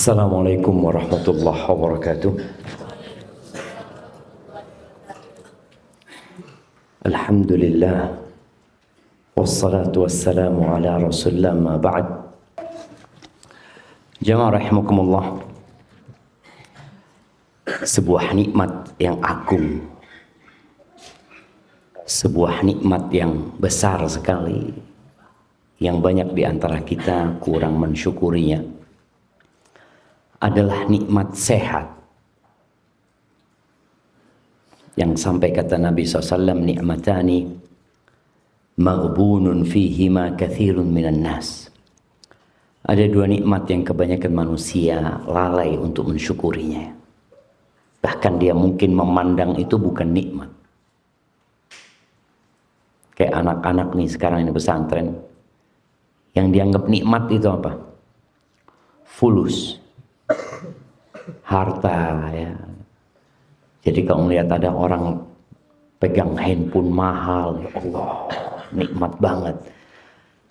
Assalamualaikum warahmatullahi wabarakatuh. Alhamdulillah wassalatu wassalamu ala rasulillah ma ba'd. Jamaah rahimakumullah, sebuah nikmat yang agung, sebuah nikmat yang besar sekali, yang banyak di antara kita kurang mensyukurinya, adalah nikmat sehat. Yang sampai kata Nabi SAW, ni'matani maghbunun fihima kathirun minan nas. Ada dua nikmat yang kebanyakan manusia lalai untuk mensyukurinya. Bahkan dia mungkin memandang itu bukan nikmat. Kayak anak-anak nih sekarang ini pesantren, yang dianggap nikmat itu apa? Fulus, harta, ya. Jadi kalau melihat ada orang pegang handphone mahal, ya Allah, nikmat banget.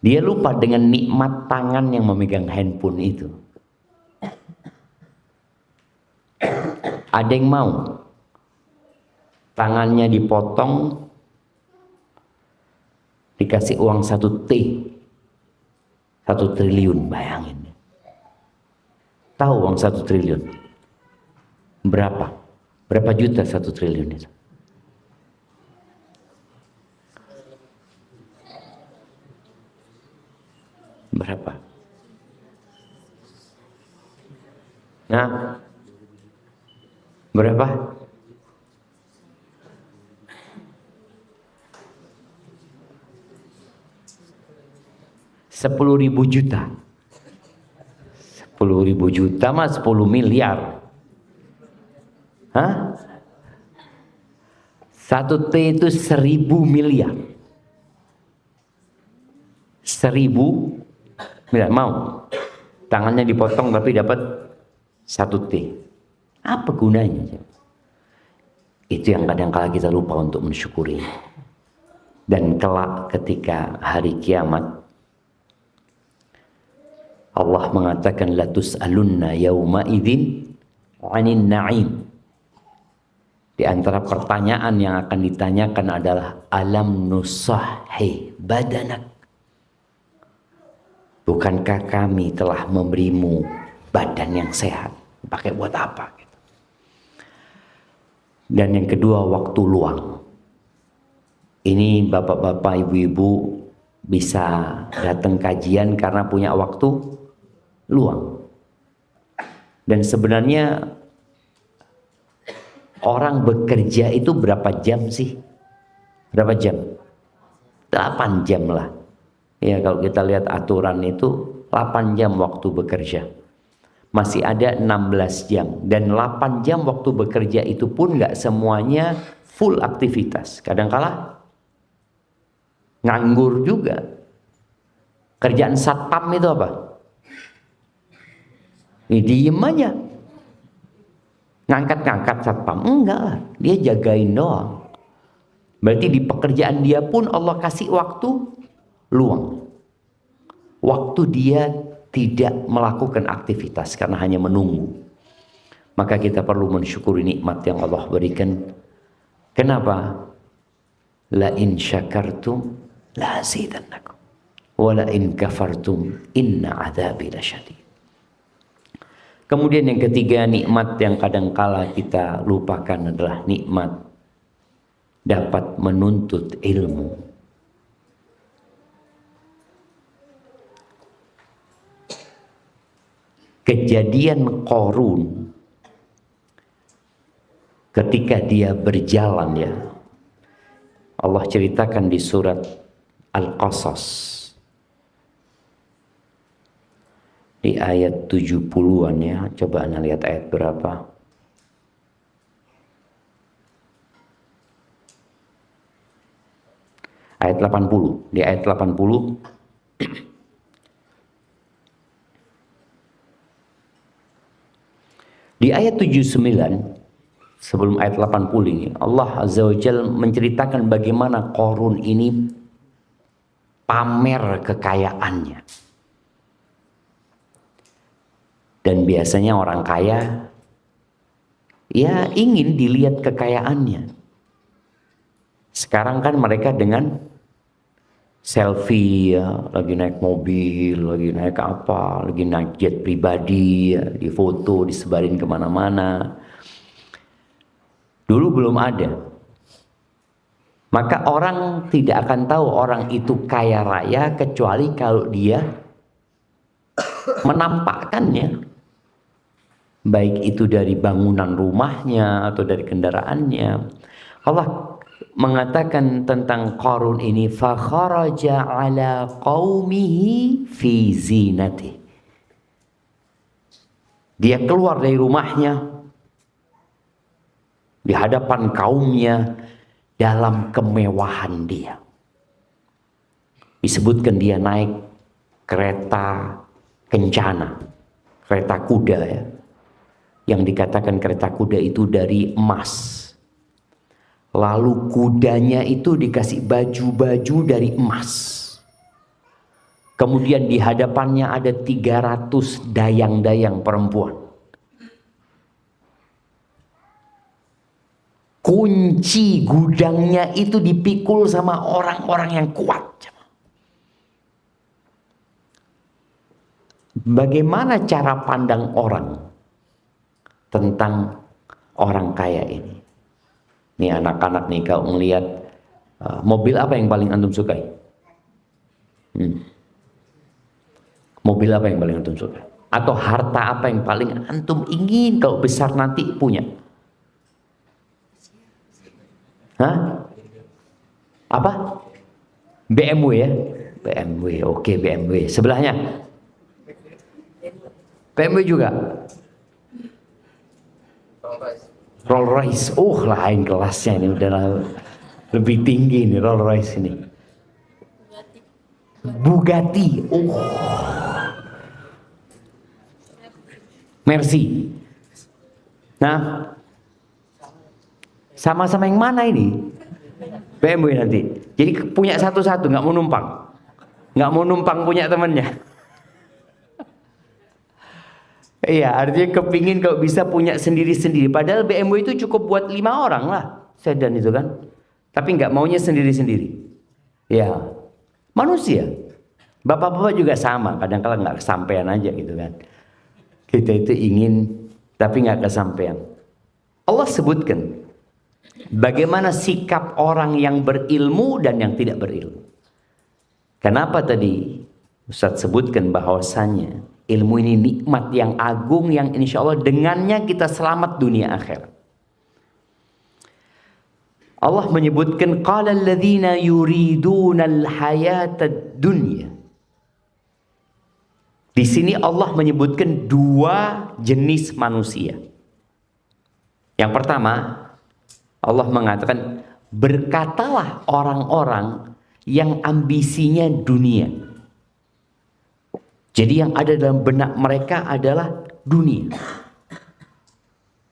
Dia lupa dengan nikmat tangan yang memegang handphone itu. Ada yang mau tangannya dipotong, dikasih uang 1 triliun, bayangin. Tahu uang 1 triliun? Berapa? Berapa juta 1 triliun itu? Berapa? Nah, berapa? $10.000 juta. 10.000 juta mah 10 miliar. Hah? 1 T itu 1.000 miliar. 1.000 miliar. Mau? Tangannya dipotong tapi dapat 1 T. Apa gunanya? Itu yang kadang-kala kita lupa untuk mensyukuri. Dan kelak ketika hari kiamat, Allah mengatakan la tus'alunna yauma idzin 'anin na'im. Di antara pertanyaan yang akan ditanyakan adalah alam nusahhi badanak. Bukankah kami telah memberimu badan yang sehat? Pakai buat apa? Dan yang kedua, waktu luang. Ini bapak-bapak, ibu-ibu bisa datang kajian karena punya waktu luang. Dan sebenarnya orang bekerja itu berapa jam sih? Berapa jam? 8 jam lah. Ya, kalau kita lihat aturan itu 8 jam waktu bekerja. Masih ada 16 jam. Dan 8 jam waktu bekerja itu pun gak semuanya full aktivitas. Kadang-kala nganggur juga. Kerjaan satpam itu apa? Diem aja. Ngangkat-ngangkat satpam? Enggak lah, dia jagain doang. Berarti di pekerjaan dia pun Allah kasih waktu luang. Waktu dia tidak melakukan aktivitas karena hanya menunggu. Maka kita perlu mensyukuri nikmat yang Allah berikan. Kenapa? La in syakartum la azidannakum wa la in kafartum inna adzabi lasyadid. Kemudian yang ketiga, nikmat yang kadangkala kita lupakan adalah nikmat dapat menuntut ilmu. Kejadian Qarun ketika dia berjalan, ya, Allah ceritakan di surat Al-Qasas di ayat 70-an, ya. Coba Anda lihat ayat berapa. Ayat 80. Di ayat 80 di ayat 79 sebelum ayat 80 ini, Allah Azza wa Jalla menceritakan bagaimana Qarun ini pamer kekayaannya. Dan biasanya orang kaya ya ingin dilihat kekayaannya. Sekarang kan mereka dengan selfie ya, lagi naik mobil, lagi naik apa, lagi naik jet pribadi ya, difoto, disebarin kemana-mana. Dulu belum ada. Maka orang tidak akan tahu orang itu kaya raya kecuali kalau dia menampakkannya. Baik itu dari bangunan rumahnya atau dari kendaraannya. Allah mengatakan tentang Qarun ini, fa kharaja ala qaumihi fi zinati. Dia keluar dari rumahnya di hadapan kaumnya dalam kemewahan dia. Disebutkan dia naik kereta kencana, kereta kuda ya. Yang dikatakan kereta kuda itu dari emas. Lalu kudanya itu dikasih baju-baju dari emas. Kemudian di hadapannya ada 300 dayang-dayang perempuan. Kunci gudangnya itu dipikul sama orang-orang yang kuat. Bagaimana cara pandang orang tentang orang kaya ini? Nih anak-anak nih, kalau melihat mobil apa yang paling antum sukai? Mobil apa yang paling antum sukai? Atau harta apa yang paling antum ingin kalau besar nanti punya? Hah? Apa? BMW ya? BMW, oke BMW. Sebelahnya? BMW juga? Rolls Royce, lain kelasnya ini, udah lebih tinggi nih Rolls Royce ini. Bugatti, Mercy. Nah, sama-sama yang mana ini? BMW nanti. Jadi punya satu-satu, nggak mau numpang punya temannya. Iya, artinya kepingin kalau bisa punya sendiri-sendiri. Padahal BMW itu cukup buat 5 orang lah, sedan itu kan. Tapi nggak maunya sendiri-sendiri. Ya, manusia. Bapak-bapak juga sama, kadang-kala nggak kesampaian aja gitu kan. Kita itu ingin, tapi nggak kesampaian. Allah sebutkan bagaimana sikap orang yang berilmu dan yang tidak berilmu. Kenapa tadi Ustadz sebutkan bahwasannya ilmu ini nikmat yang agung yang insya Allah dengannya kita selamat dunia akhirat. Allah menyebutkan qala alladzina yuridunal hayatad dunya. Di sini Allah menyebutkan 2 jenis manusia. Yang pertama, Allah mengatakan berkatalah orang-orang yang ambisinya dunia. Jadi yang ada dalam benak mereka adalah dunia.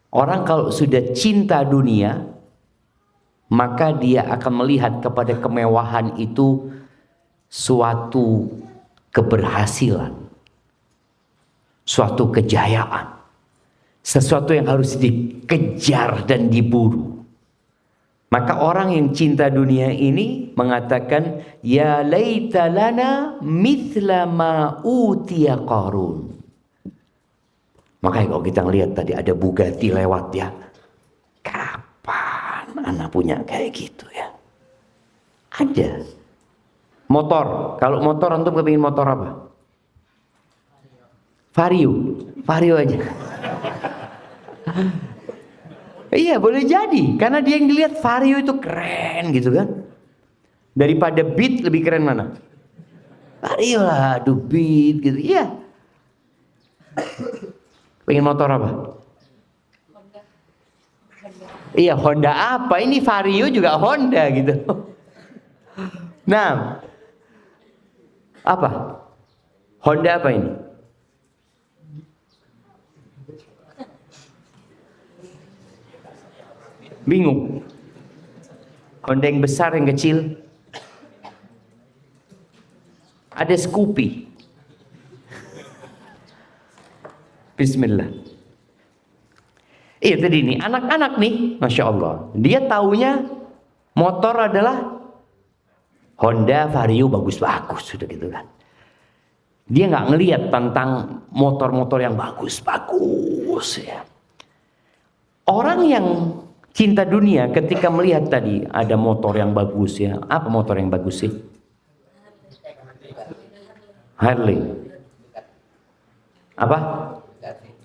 Orang kalau sudah cinta dunia, maka dia akan melihat kepada kemewahan itu suatu keberhasilan, suatu kejayaan, sesuatu yang harus dikejar dan diburu. Maka orang yang cinta dunia ini mengatakan, ya laita lana mithla ma utiya Qarun. Makanya kalau kita lihat tadi ada Bugatti lewat ya, kapan anak punya kayak gitu ya? Ada. Motor, kalau motor antum kepingin motor apa? Vario aja. Iya boleh jadi, karena dia yang dilihat Vario itu keren gitu kan. Daripada Beat lebih keren mana? Vario lah, aduh Beat gitu. Iya. Pengen motor apa? Honda. Iya Honda apa? Ini Vario juga Honda gitu. Nah, apa? Honda apa ini? Bingung. Honda yang besar, yang kecil. Ada Scoopy. Bismillah. Iya tadi nih, anak-anak nih, Masya Allah. Dia taunya motor adalah Honda Vario bagus-bagus, sudah gitu kan. Dia nggak ngelihat tentang motor-motor yang bagus-bagus ya. Orang yang cinta dunia ketika melihat tadi ada motor yang bagus ya. Apa motor yang bagus sih? Harley. Apa?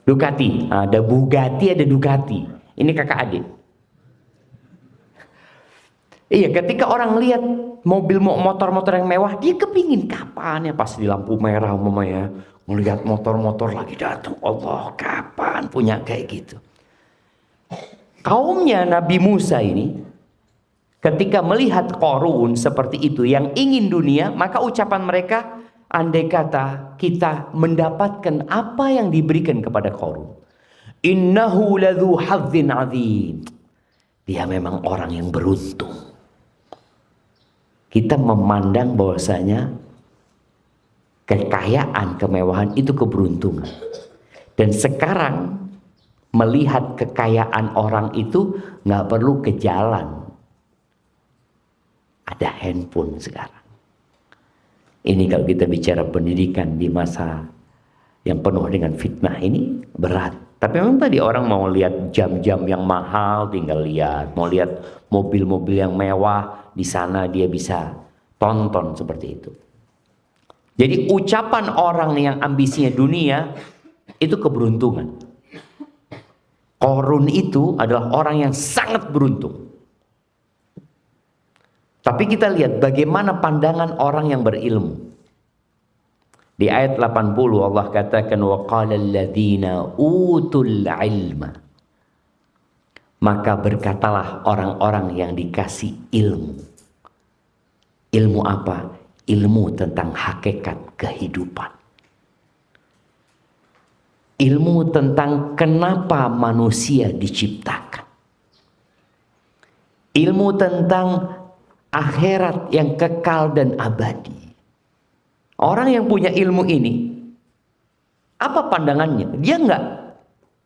Ducati. Ada Bugatti, ada Ducati. Ini kakak adik. Iya, ketika orang lihat motor-motor yang mewah, dia kepingin kapan ya pas di lampu merah umpamanya melihat motor-motor lagi datang. Allah, kapan punya kayak gitu. Kaumnya Nabi Musa ini ketika melihat Qarun seperti itu yang ingin dunia, maka ucapan mereka, andai kata kita mendapatkan apa yang diberikan kepada Qarun, innahu ladzu hadzin adzim, dia memang orang yang beruntung. Kita memandang bahwasanya kekayaan, kemewahan itu keberuntungan. Dan sekarang melihat kekayaan orang itu nggak perlu ke jalan. Ada handphone sekarang. Ini kalau kita bicara pendidikan di masa yang penuh dengan fitnah ini berat. Tapi memang tadi orang mau lihat jam-jam yang mahal tinggal lihat. Mau lihat mobil-mobil yang mewah di sana dia bisa tonton seperti itu. Jadi ucapan orang yang ambisinya dunia itu keberuntungan. Qarun itu adalah orang yang sangat beruntung. Tapi kita lihat bagaimana pandangan orang yang berilmu. Di ayat 80 Allah katakan wa qala alladziina utul ilma. Maka berkatalah orang-orang yang dikasih ilmu. Ilmu apa? Ilmu tentang hakikat kehidupan. Ilmu tentang kenapa manusia diciptakan. Ilmu tentang akhirat yang kekal dan abadi. Orang yang punya ilmu ini, apa pandangannya? Dia nggak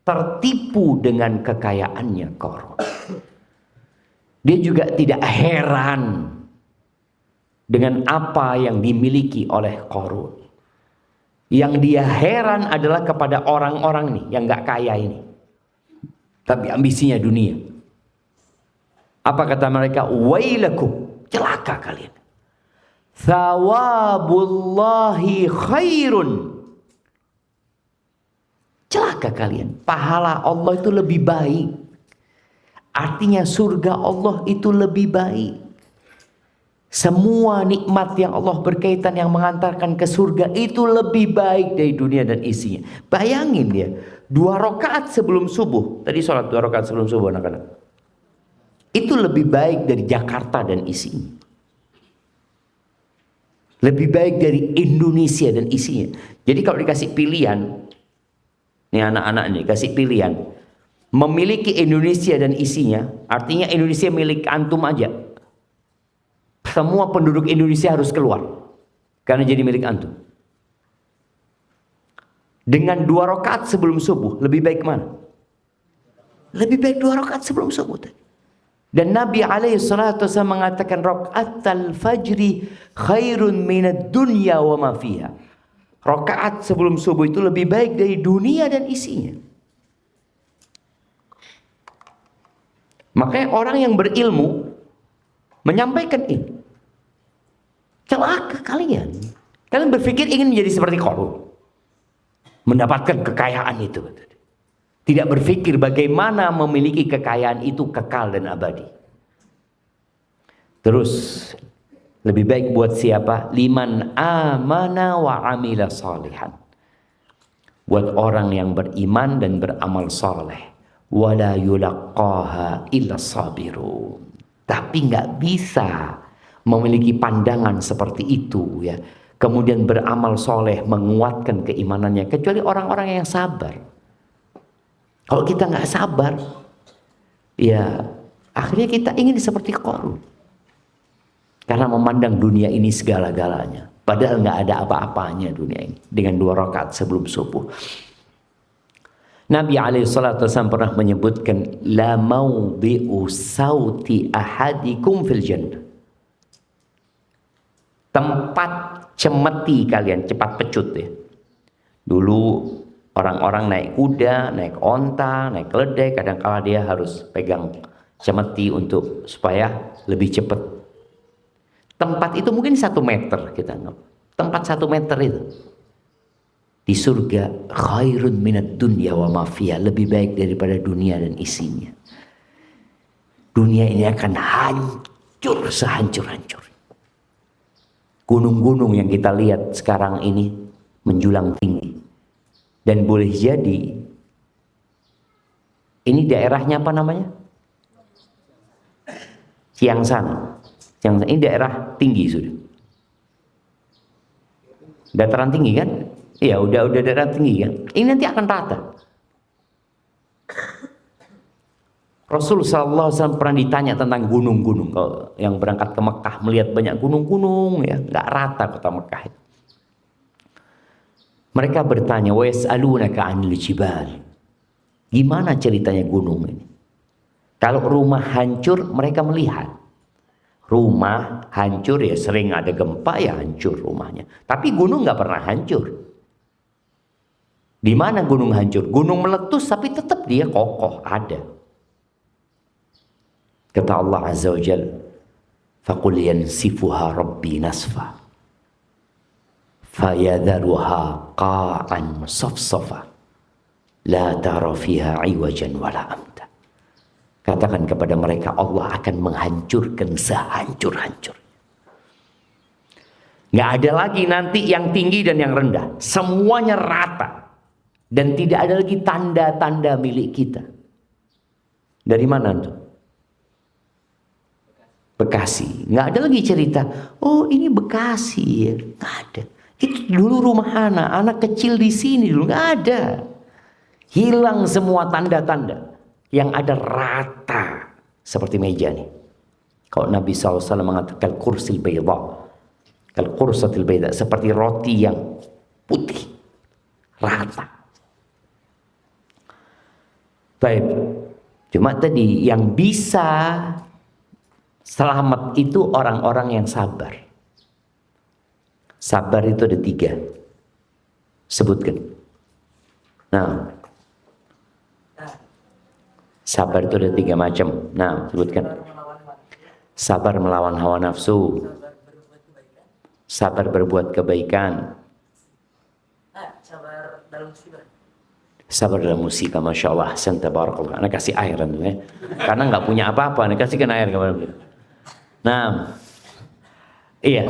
tertipu dengan kekayaannya Qarun. Dia juga tidak heran dengan apa yang dimiliki oleh Qarun. Yang dia heran adalah kepada orang-orang nih yang nggak kaya ini, tapi ambisinya dunia. Apa kata mereka? Wailakum, celaka kalian. Thawabullahi khairun. Celaka kalian. Pahala Allah itu lebih baik. Artinya surga Allah itu lebih baik. Semua nikmat yang Allah berkaitan yang mengantarkan ke surga itu lebih baik dari dunia dan isinya. Bayangin dia, 2 rakaat sebelum subuh. Tadi sholat 2 rakaat sebelum subuh anak-anak. Itu lebih baik dari Jakarta dan isinya. Lebih baik dari Indonesia dan isinya. Jadi kalau dikasih pilihan, nih anak-anak nih kasih pilihan, memiliki Indonesia dan isinya, artinya Indonesia milik antum aja. Semua penduduk Indonesia harus keluar karena jadi milik antum. Dengan 2 rakaat sebelum subuh, lebih baik mana? Lebih baik 2 rakaat sebelum subuh tadi. Dan Nabi alaihissalatu wassalam mengatakan rakaatul fajri khairun minad dunya wa ma fiha. Rakaat sebelum subuh itu lebih baik dari dunia dan isinya. Makanya orang yang berilmu menyampaikan ini. Celaka kalian. Kalian berpikir ingin menjadi seperti Qarun. Mendapatkan kekayaan itu. Tidak berpikir bagaimana memiliki kekayaan itu kekal dan abadi. Terus lebih baik buat siapa? Liman amana wa amila salihan. Buat orang yang beriman dan beramal saleh. Wala yulaqqaha illa sabirun. Tapi nggak bisa memiliki pandangan seperti itu ya. Kemudian beramal soleh menguatkan keimanannya kecuali orang-orang yang sabar. Kalau kita nggak sabar, ya akhirnya kita ingin seperti Qarun. Karena memandang dunia ini segala-galanya. Padahal nggak ada apa-apanya dunia ini. Dengan 2 rakaat sebelum subuh. Nabi SAW pernah menyebutkan, la mawdi'u sauti ahadikum fil jannah. Tempat cemeti kalian, cepat pecut ya. Dulu orang-orang naik kuda, naik onta, naik keledai, kadang-kala dia harus pegang cemeti untuk supaya lebih cepat. Tempat itu mungkin 1 meter kita anggap. Tempat 1 meter itu di surga, khairun minad dunya wa ma fiha, lebih baik daripada dunia dan isinya. Dunia ini akan hancur sehancur-hancur. Gunung-gunung yang kita lihat sekarang ini menjulang tinggi. Dan boleh jadi ini daerahnya apa namanya? Ciangsana. Ciangsana ini daerah tinggi sudah. Dataran tinggi kan? Iya, udah daerah tinggi kan. Ini nanti akan rata. Rasul sallallahu alaihi wasallam pernah ditanya tentang gunung-gunung. Kalau yang berangkat ke Mekah melihat banyak gunung-gunung ya, nggak rata kota Mekah itu. Mereka bertanya, wa yas'alunaka 'anil jibal. Gimana ceritanya gunung ini? Kalau rumah hancur, mereka melihat. Rumah hancur ya sering ada gempa ya hancur rumahnya. Tapi gunung nggak pernah hancur. Di mana gunung hancur? Gunung meletus tapi tetap dia kokoh ada. Kata Allah Azza wa Jalla, faqul yansifuha rabbi nasfa fayadharuha qa'an safsafa la tara fiha iwajan wala amta. Katakan kepada mereka, Allah akan menghancurkan sehancur-hancur. Nggak ada lagi nanti yang tinggi dan yang rendah. Semuanya rata. Dan tidak ada lagi tanda-tanda milik kita. Dari mana tuh? Bekasi. Nggak ada lagi cerita, oh ini Bekasi ya. Nggak ada. Itu dulu rumah anak kecil di sini dulu. Nggak ada. Hilang semua tanda-tanda. Yang ada rata. Seperti meja nih. Kalau Nabi SAW mengatakan kursil bayda. Kalau kursatil bayda. Seperti roti yang putih. Rata. Baik, cuma tadi yang bisa selamat itu orang-orang yang sabar. Sabar itu ada 3. Sebutkan. Nah, sabar itu ada 3 macam. Nah, sebutkan. Sabar melawan hawa nafsu. Sabar berbuat kebaikan. Sabar dalam musibah. Sabar dalam musibah, Masya Allah. Tabarakallah. Anak kasih air ya. Karena nggak punya apa-apa, anak kasihkan air kepada beliau. Nah, iya,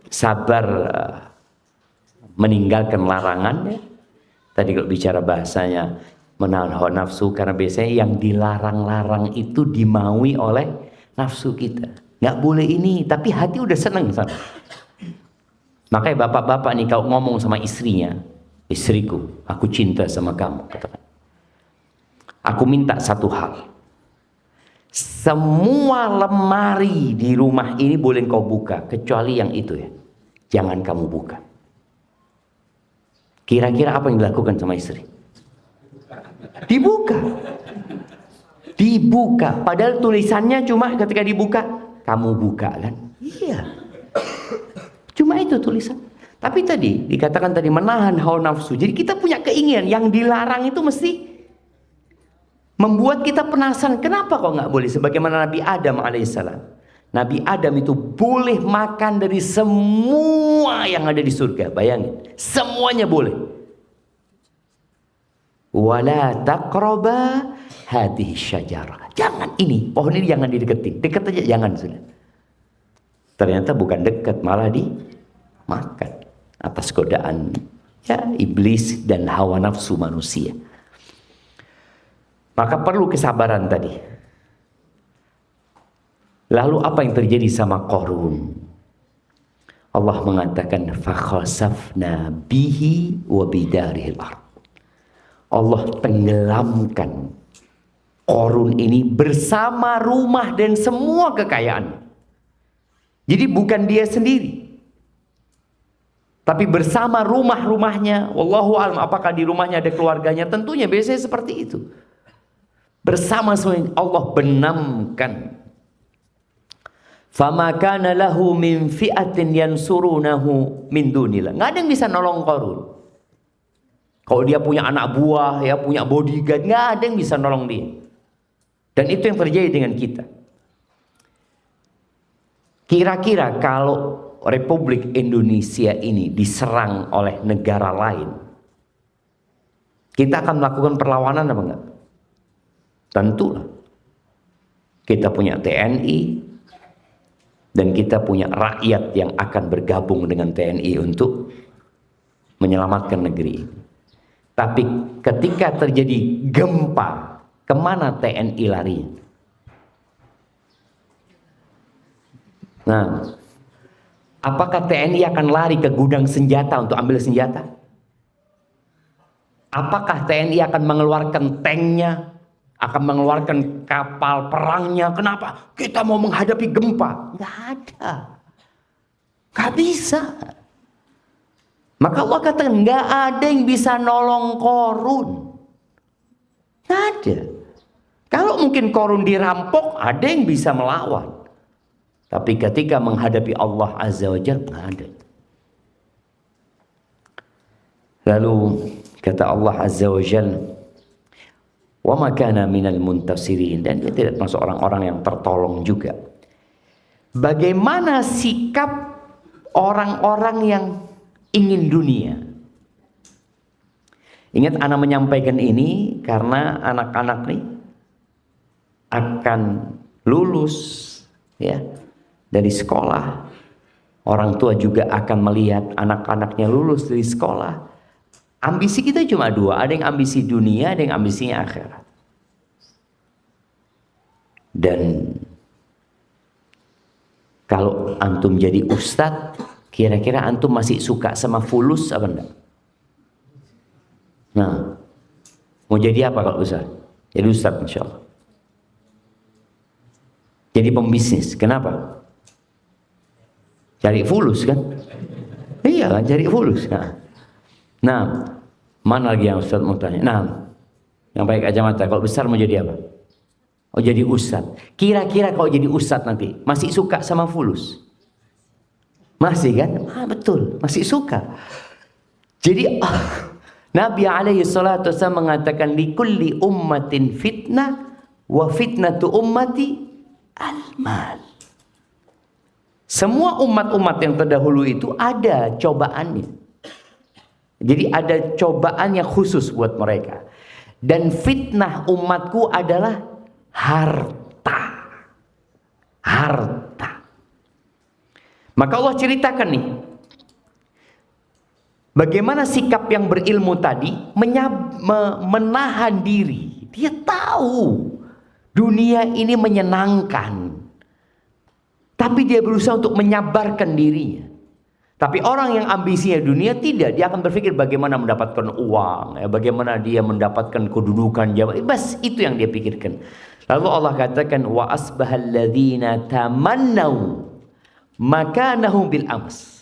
sabar meninggalkan larangan ya. Tadi kalau bicara bahasanya menahan hawa nafsu, karena biasanya yang dilarang-larang itu dimaui oleh nafsu kita. Nggak boleh ini, tapi hati udah seneng sana. Makanya bapak-bapak nih kalau ngomong sama istrinya, istriku, aku cinta sama kamu, katakan. Aku minta satu hal. Semua lemari di rumah ini boleh kau buka, kecuali yang itu ya. Jangan kamu buka. Kira-kira apa yang dilakukan sama istri? Dibuka. Dibuka. Padahal tulisannya cuma ketika dibuka, kamu buka kan? Iya. Cuma itu tulisan. Tapi tadi dikatakan tadi menahan hawa nafsu. Jadi kita punya keinginan yang dilarang itu mesti membuat kita penasaran. Kenapa kok nggak boleh? Sebagaimana Nabi Adam alaihissalam. Nabi Adam itu boleh makan dari semua yang ada di surga. Bayangin, semuanya boleh. Wala taqraba hadhihi syajarah. Jangan ini, pohon ini jangan dideketin. Dekat aja jangan sudah. Ternyata bukan dekat, malah dimakan atas godaan ya iblis dan hawa nafsu manusia. Maka perlu kesabaran tadi. Lalu apa yang terjadi sama Qarun? Allah mengatakan fakhasafna bihi wa bidarihil ardh. Allah tenggelamkan Qarun ini bersama rumah dan semua kekayaan. Jadi bukan dia sendiri. Tapi bersama rumah-rumahnya, wallahu a'lam apakah di rumahnya ada keluarganya, tentunya biasanya seperti itu. Bersama semua Allah benamkan. Fama kana lahu min fi'atin yansurunahu min dunillah. Enggak ada yang bisa nolong Qarun. Kalau dia punya anak buah, ya punya bodyguard, enggak ada yang bisa nolong dia. Dan itu yang terjadi dengan kita. Kira-kira kalau Republik Indonesia ini diserang oleh negara lain, kita akan melakukan perlawanan apa enggak? Tentulah. Kita punya TNI dan kita punya rakyat yang akan bergabung dengan TNI untuk menyelamatkan negeri ini. Tapi ketika terjadi gempa, kemana TNI lari? Nah, apakah TNI akan lari ke gudang senjata untuk ambil senjata? Apakah TNI akan mengeluarkan tanknya? Akan mengeluarkan kapal perangnya? Kenapa? Kita mau menghadapi gempa. Nggak ada. Nggak bisa. Maka Allah katakan nggak ada yang bisa nolong Qarun. Nggak ada. Kalau mungkin Qarun dirampok, ada yang bisa melawan. Tapi ketika menghadapi Allah Azza wa Jalla, nggak ada. Lalu kata Allah Azza wa Jalla, wa ma kana minal muntasirin, dan dia tidak termasuk orang-orang yang tertolong juga. Bagaimana sikap orang-orang yang ingin dunia? Ingat, anak menyampaikan ini karena anak-anak nih akan lulus ya dari sekolah. Orang tua juga akan melihat anak-anaknya lulus dari sekolah. Ambisi kita cuma dua, ada yang ambisi dunia, ada yang ambisinya akhirat. Dan kalau antum jadi ustadz, kira-kira antum masih suka sama fulus apa enggak? Nah, mau jadi apa kalau ustadz? Jadi ustadz insya Allah. Jadi pembisnis, kenapa? Cari fulus kan? Iya kan, cari fulus. Nah, mana lagi yang ustadz mau tanya? Nah, yang pakai kacamata, kalau besar mau jadi apa? Oh, jadi ustadz. Kira-kira kalau jadi ustadz nanti masih suka sama fulus? Masih kan? Betul, masih suka. Jadi Nabi alaihi salatu wasallam mengatakan likulli ummatin fitnah wa fitnatu ummati al-mal. Semua umat-umat yang terdahulu itu ada cobaannya. Jadi ada cobaan yang khusus buat mereka. Dan fitnah umatku adalah harta. Harta. Maka Allah ceritakan nih, bagaimana sikap yang berilmu tadi menahan diri. Dia tahu dunia ini menyenangkan, tapi dia berusaha untuk menyabarkan dirinya. Tapi orang yang ambisinya dunia tidak, dia akan berpikir bagaimana mendapatkan uang, ya, bagaimana dia mendapatkan kedudukan jabatan. Bas itu yang dia pikirkan. Lalu Allah katakan wa asbahal ladzina tamannau makanahum bil ams.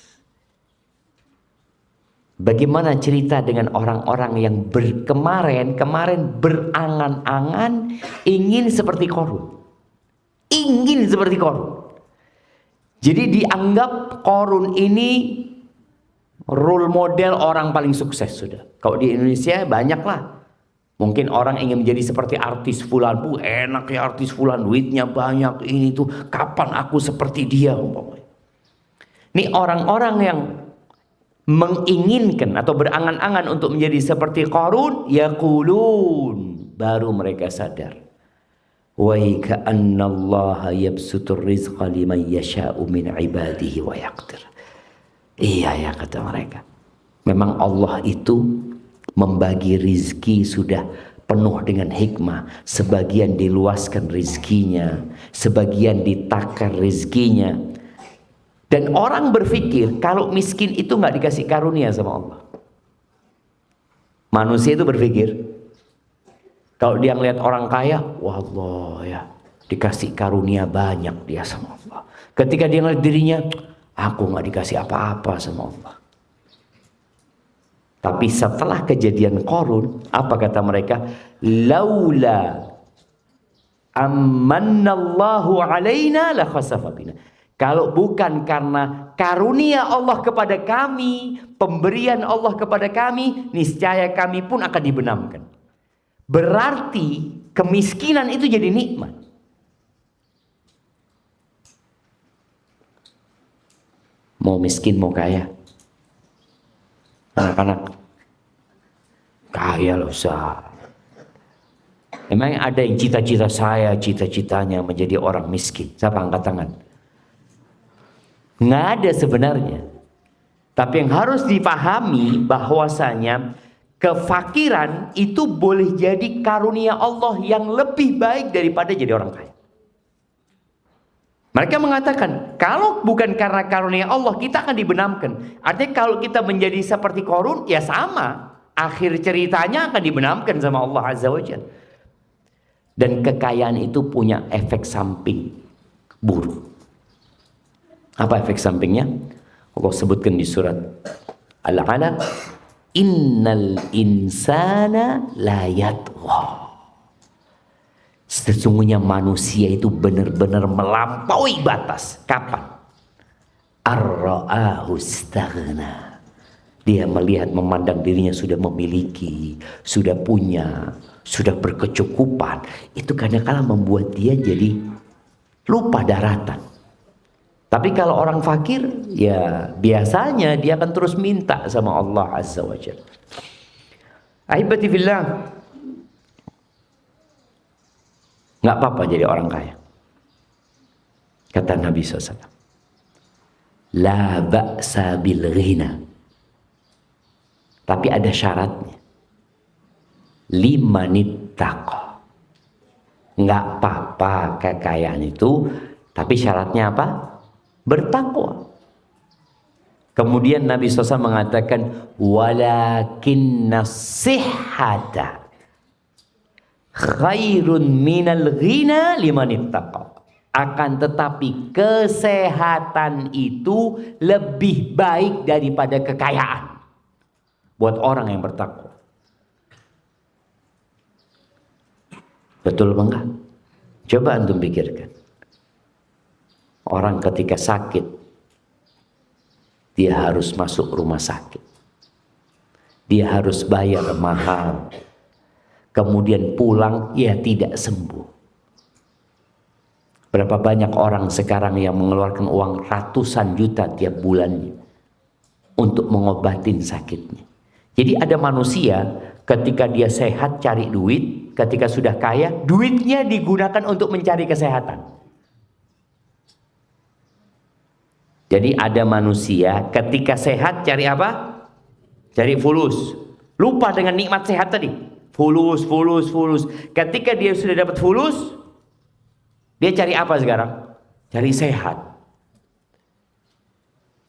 Bagaimana cerita dengan orang-orang yang kemarin berangan-angan ingin seperti Qarun. Ingin seperti Qarun. Jadi dianggap Qarun ini role model orang paling sukses sudah. Kalau di Indonesia banyaklah. Mungkin orang ingin menjadi seperti artis fulan. Enak ya artis fulan, duitnya banyak ini tuh. Kapan aku seperti dia? Ini orang-orang yang menginginkan atau berangan-angan untuk menjadi seperti Qarun, yaqulun, baru mereka sadar. Wa ka'annallaha yabsutur rizqa liman yasha'u min ibadihi wa yaqdir. Iya ya, kata mereka. Memang Allah itu membagi rizki sudah penuh dengan hikmah. Sebagian diluaskan rizkinya, sebagian ditakar rizkinya. Dan orang berpikir kalau miskin itu nggak dikasih karunia sama Allah. Manusia itu berpikir kalau dia ngelihat orang kaya, wah Allah ya, dikasih karunia banyak dia sama Allah. Ketika dia ngelihat dirinya, aku nggak dikasih apa-apa sama Allah. Tapi setelah kejadian Qarun, apa kata mereka? Laula amannallahu alaina la khasafa bina. Kalau bukan karena karunia Allah kepada kami, pemberian Allah kepada kami, niscaya kami pun akan dibenamkan. Berarti kemiskinan itu jadi nikmat. Mau miskin mau kaya, anak-anak kaya loh Ustaz. Emang ada yang cita-citanya menjadi orang miskin? Siapa angkat tangan? Nggak ada sebenarnya. Tapi yang harus dipahami bahwasanya kefakiran itu boleh jadi karunia Allah yang lebih baik daripada jadi orang kaya. Mereka mengatakan, kalau bukan karena karunia Allah, kita akan dibenamkan. Artinya kalau kita menjadi seperti Qarun, ya sama. Akhir ceritanya akan dibenamkan sama Allah Azza wa Jalla. Dan kekayaan itu punya efek samping buruk. Apa efek sampingnya? Allah sebutkan di surat Al-Alaq, innal insana la yatgha. Sesungguhnya manusia itu benar-benar melampaui batas. Kapan? Ar-ra'ahu istaghna. Dia melihat, memandang dirinya sudah memiliki, sudah punya, sudah berkecukupan. Itu kadang-kadang membuat dia jadi lupa daratan. Tapi kalau orang fakir, ya biasanya dia akan terus minta sama Allah Azza wa Jalla. Ahibati fillah, nggak apa-apa jadi orang kaya. Kata Nabi SAW, la ba'sa bil ghina. Tapi ada syaratnya. Limanittaqa. Nggak apa-apa kekayaan itu, tapi syaratnya apa? Bertakwa. Kemudian Nabi SAW mengatakan, walakinna sihhata khairun minal ghina limanittaqa. Akan tetapi kesehatan itu lebih baik daripada kekayaan buat orang yang bertakwa. Betul enggak? Coba antum pikirkan. Orang ketika sakit, dia harus masuk rumah sakit. Dia harus bayar mahal. Kemudian pulang, ya tidak sembuh. Berapa banyak orang sekarang yang mengeluarkan uang ratusan juta tiap bulannya untuk mengobatin sakitnya. Jadi ada manusia ketika dia sehat cari duit, ketika sudah kaya, duitnya digunakan untuk mencari kesehatan. Jadi ada manusia ketika sehat cari apa? Cari fulus. Lupa dengan nikmat sehat tadi. Fulus. Ketika dia sudah dapat fulus, dia cari apa sekarang? Cari sehat.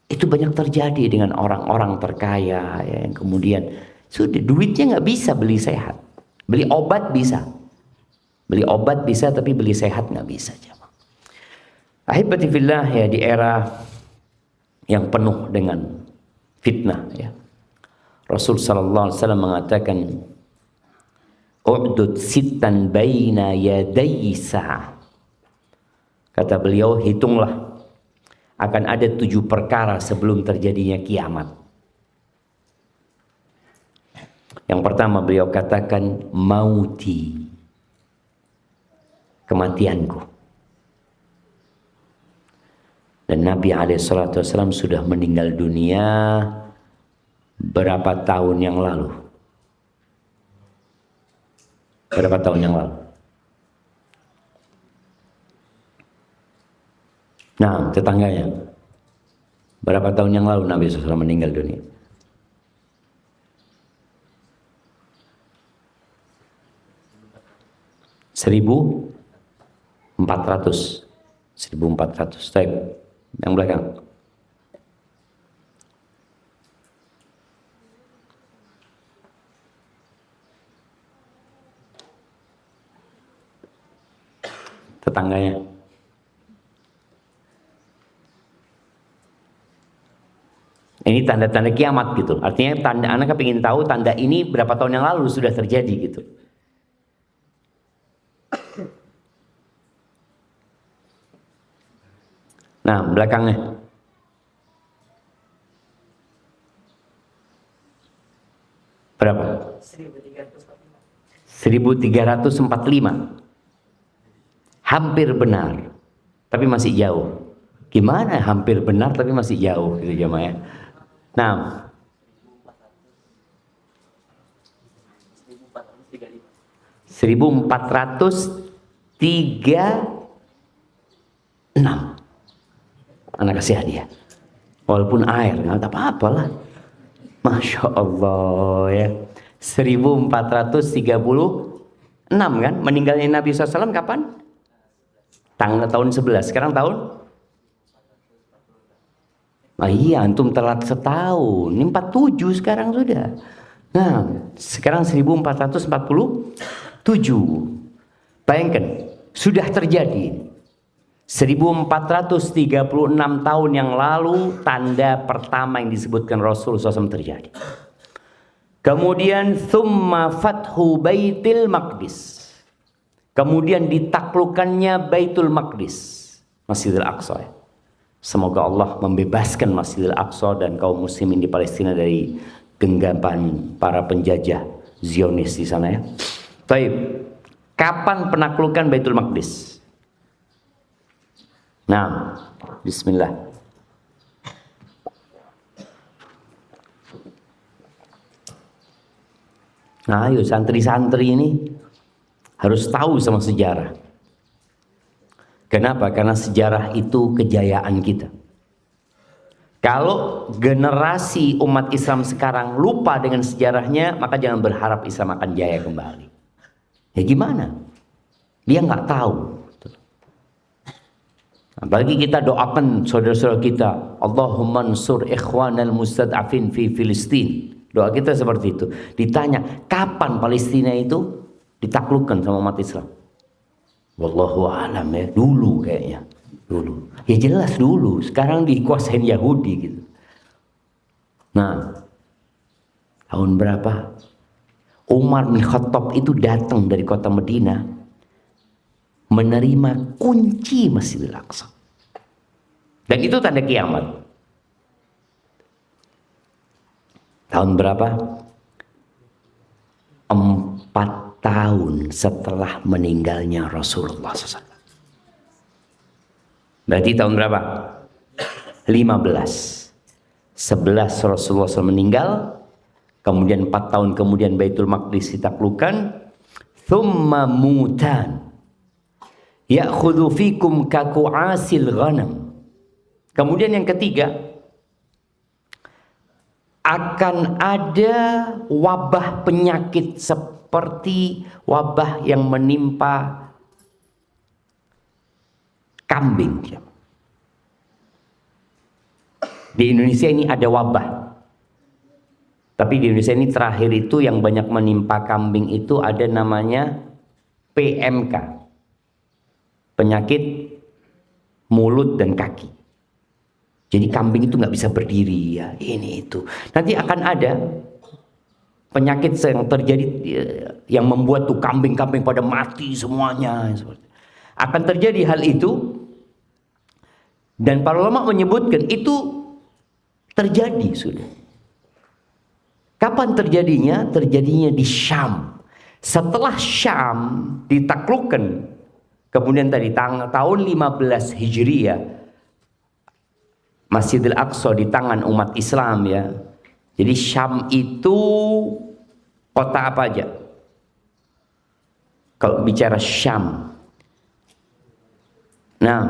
Itu banyak terjadi dengan orang-orang terkaya ya, yang kemudian sudah duitnya nggak bisa beli sehat. Beli obat bisa. Beli obat bisa, tapi beli sehat nggak bisa. Ahibati fillah, ya di era yang penuh dengan fitnah ya. Rasul sallallahu alaihi wasallam mengatakan, "U'dud sittan baina yaday sa'ah." Kata beliau, hitunglah akan ada 7 perkara sebelum terjadinya kiamat. Yang pertama beliau katakan, mauti, kematianku. Dan Nabi SAW sudah meninggal dunia berapa tahun yang lalu? Berapa tahun yang lalu? Nah, tetangganya. Berapa tahun yang lalu Nabi SAW meninggal dunia? Seribu 1400. Baik. Yang belakang. Tetangganya. Ini Ini tanda-tanda kiamat gitu. Artinya tanda, anak kepingin tahu tanda ini berapa tahun yang lalu sudah terjadi gitu. Nah, belakangnya. Berapa? 1345. Hampir benar, tapi masih jauh. Gimana hampir benar tapi masih jauh gitu jemaah ya. Nah, 1436. Anak kasih hadiah. Walaupun air, nggak apa-apa lah. Masya Allah ya. 1436 kan? Meninggalnya Nabi SAW kapan? Tahun 11. Sekarang tahun? Ah iya, antum telat setahun. Ini 47 sekarang sudah. Nah, sekarang 1447. Bayangkan, sudah terjadi. 1436 tahun yang lalu tanda pertama yang disebutkan Rasulullah SAW terjadi. Kemudian thumma fathu Baitul Maqdis. Kemudian ditaklukkannya Baitul Maqdis, Masjidil Aqsa. Semoga Allah membebaskan Masjidil Aqsa dan kaum muslimin di Palestina dari genggaman para penjajah Zionis di sana ya. Baik. Kapan penaklukan Baitul Maqdis? Nah, bismillah. Nah, ayo santri-santri ini harus tahu sama sejarah. Kenapa? Karena sejarah itu kejayaan kita. Kalau generasi umat Islam sekarang lupa dengan sejarahnya, maka jangan berharap Islam akan jaya kembali. Ya gimana? Dia nggak tahu. Apalagi kita doakan saudara-saudara kita, Allahumma ansur ikhwanal mustad'afin fi Filistin. Doa kita seperti itu. Ditanya, kapan Palestina itu ditaklukkan sama umat Islam? Wallahu a'lam ya, dulu kayaknya. Dulu. Ya jelas dulu, sekarang dikuasain Yahudi gitu. Nah, tahun berapa? Umar bin Khattab itu datang dari kota Madinah menerima kunci Masjidil Aqsa. Dan itu tanda kiamat. Tahun berapa? 4 tahun setelah meninggalnya Rasulullah SAW. Berarti tahun berapa? 15. 11 Rasulullah SAW meninggal. Kemudian 4 tahun kemudian Baitul Maqdis ditaklukkan. Thumma mutan ya'khudhu fikum kaku'asil ghanam. Kemudian yang ketiga, akan ada wabah penyakit seperti wabah yang menimpa kambing. Di Indonesia ini ada wabah. Tapi di Indonesia ini terakhir itu yang banyak menimpa kambing itu ada namanya PMK. Penyakit mulut dan kaki. Jadi kambing itu nggak bisa berdiri ya, ini itu. Nanti akan ada penyakit yang terjadi yang membuat tuh kambing-kambing pada mati semuanya. Akan terjadi hal itu dan para ulama menyebutkan itu terjadi sudah. Kapan terjadinya? Terjadinya di Syam. Setelah Syam ditaklukkan, kemudian tadi tahun 15 Hijriah, Masjidil Aqsa di tangan umat Islam ya. Jadi Syam itu kota apa aja? Kalau bicara Syam. Nah,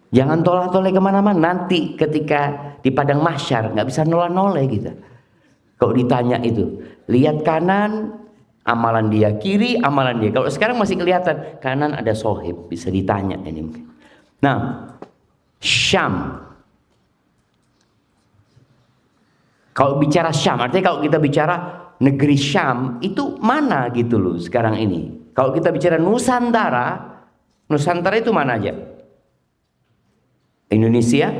jangan tolak-tolak kemana-mana. Nanti ketika di padang mahsyar nggak bisa nolak-nolak gitu. Kalau ditanya itu, lihat kanan, amalan dia, kiri amalan dia. Kalau sekarang masih kelihatan kanan ada sohib, bisa ditanya ini. Nah, Syam. Kalau bicara Syam, artinya kalau kita bicara negeri Syam itu mana gitu loh sekarang ini. Kalau kita bicara Nusantara, Nusantara itu mana aja? Indonesia,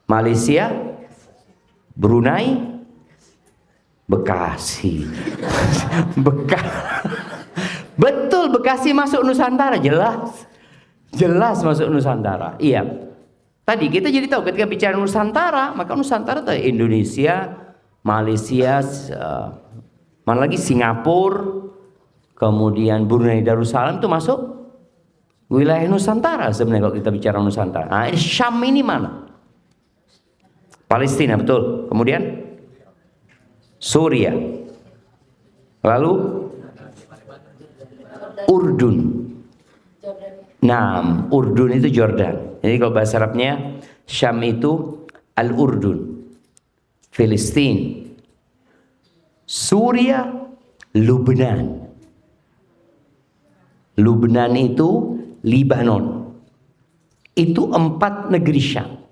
Malaysia, Brunei, Bekasi. Betul, Bekasi masuk Nusantara, jelas. Jelas masuk Nusantara. Iya. Tadi kita jadi tahu ketika bicara Nusantara, maka Nusantara itu Indonesia, Malaysia, mana lagi Singapura, kemudian Brunei Darussalam itu masuk wilayah Nusantara sebenarnya kalau kita bicara Nusantara. Nah, Syam ini mana? Palestina, betul. Kemudian Suriah. Lalu Urdun. Nah, Urdun itu Jordan. Jadi kalau bahasa Arabnya Syam itu Al-Urdun. Filistin. Suriah, Lubnan. Lubnan itu Libanon. Itu 4 negeri Syam.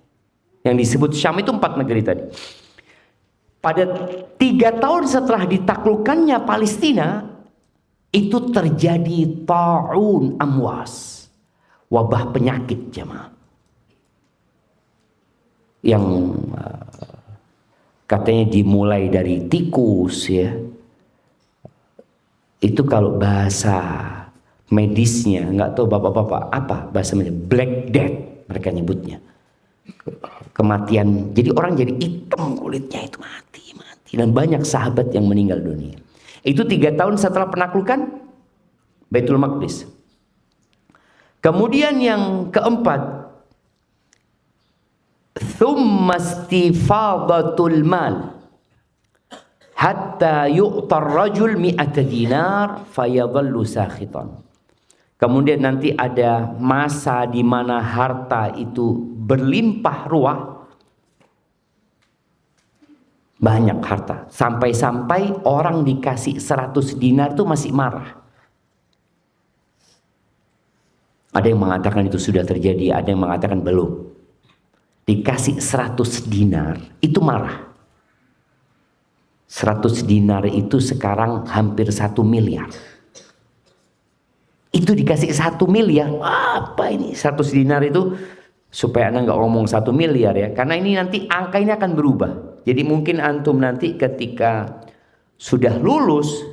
Yang disebut Syam itu 4 negeri tadi. Pada 3 tahun setelah ditaklukkannya Palestina, itu terjadi ta'un amwas. Wabah penyakit jemaah. Yang katanya dimulai dari tikus ya. Itu kalau bahasa medisnya, nggak tahu bapak-bapak apa bahasa medis, Black Death mereka nyebutnya. Kematian, jadi orang jadi hitam kulitnya, itu mati. Dan banyak sahabat yang meninggal dunia. Itu 3 tahun setelah penaklukan Baitul Maqdis. Kemudian yang keempat, thumma istifadatul mal hatta yu'tar rajul mi'ata dinar fayadhallu sakhitan. Kemudian nanti ada masa di mana harta itu berlimpah ruah, banyak harta, sampai-sampai orang dikasih 100 dinar itu masih marah. Ada yang mengatakan itu sudah terjadi, ada yang mengatakan belum. Dikasih 100 dinar itu marah. 100 dinar itu sekarang hampir 1 miliar. Itu dikasih 1 miliar. Apa ini 100 dinar itu? Supaya Anda nggak ngomong 1 miliar ya. Karena ini nanti angka ini akan berubah. Jadi mungkin antum nanti ketika sudah lulus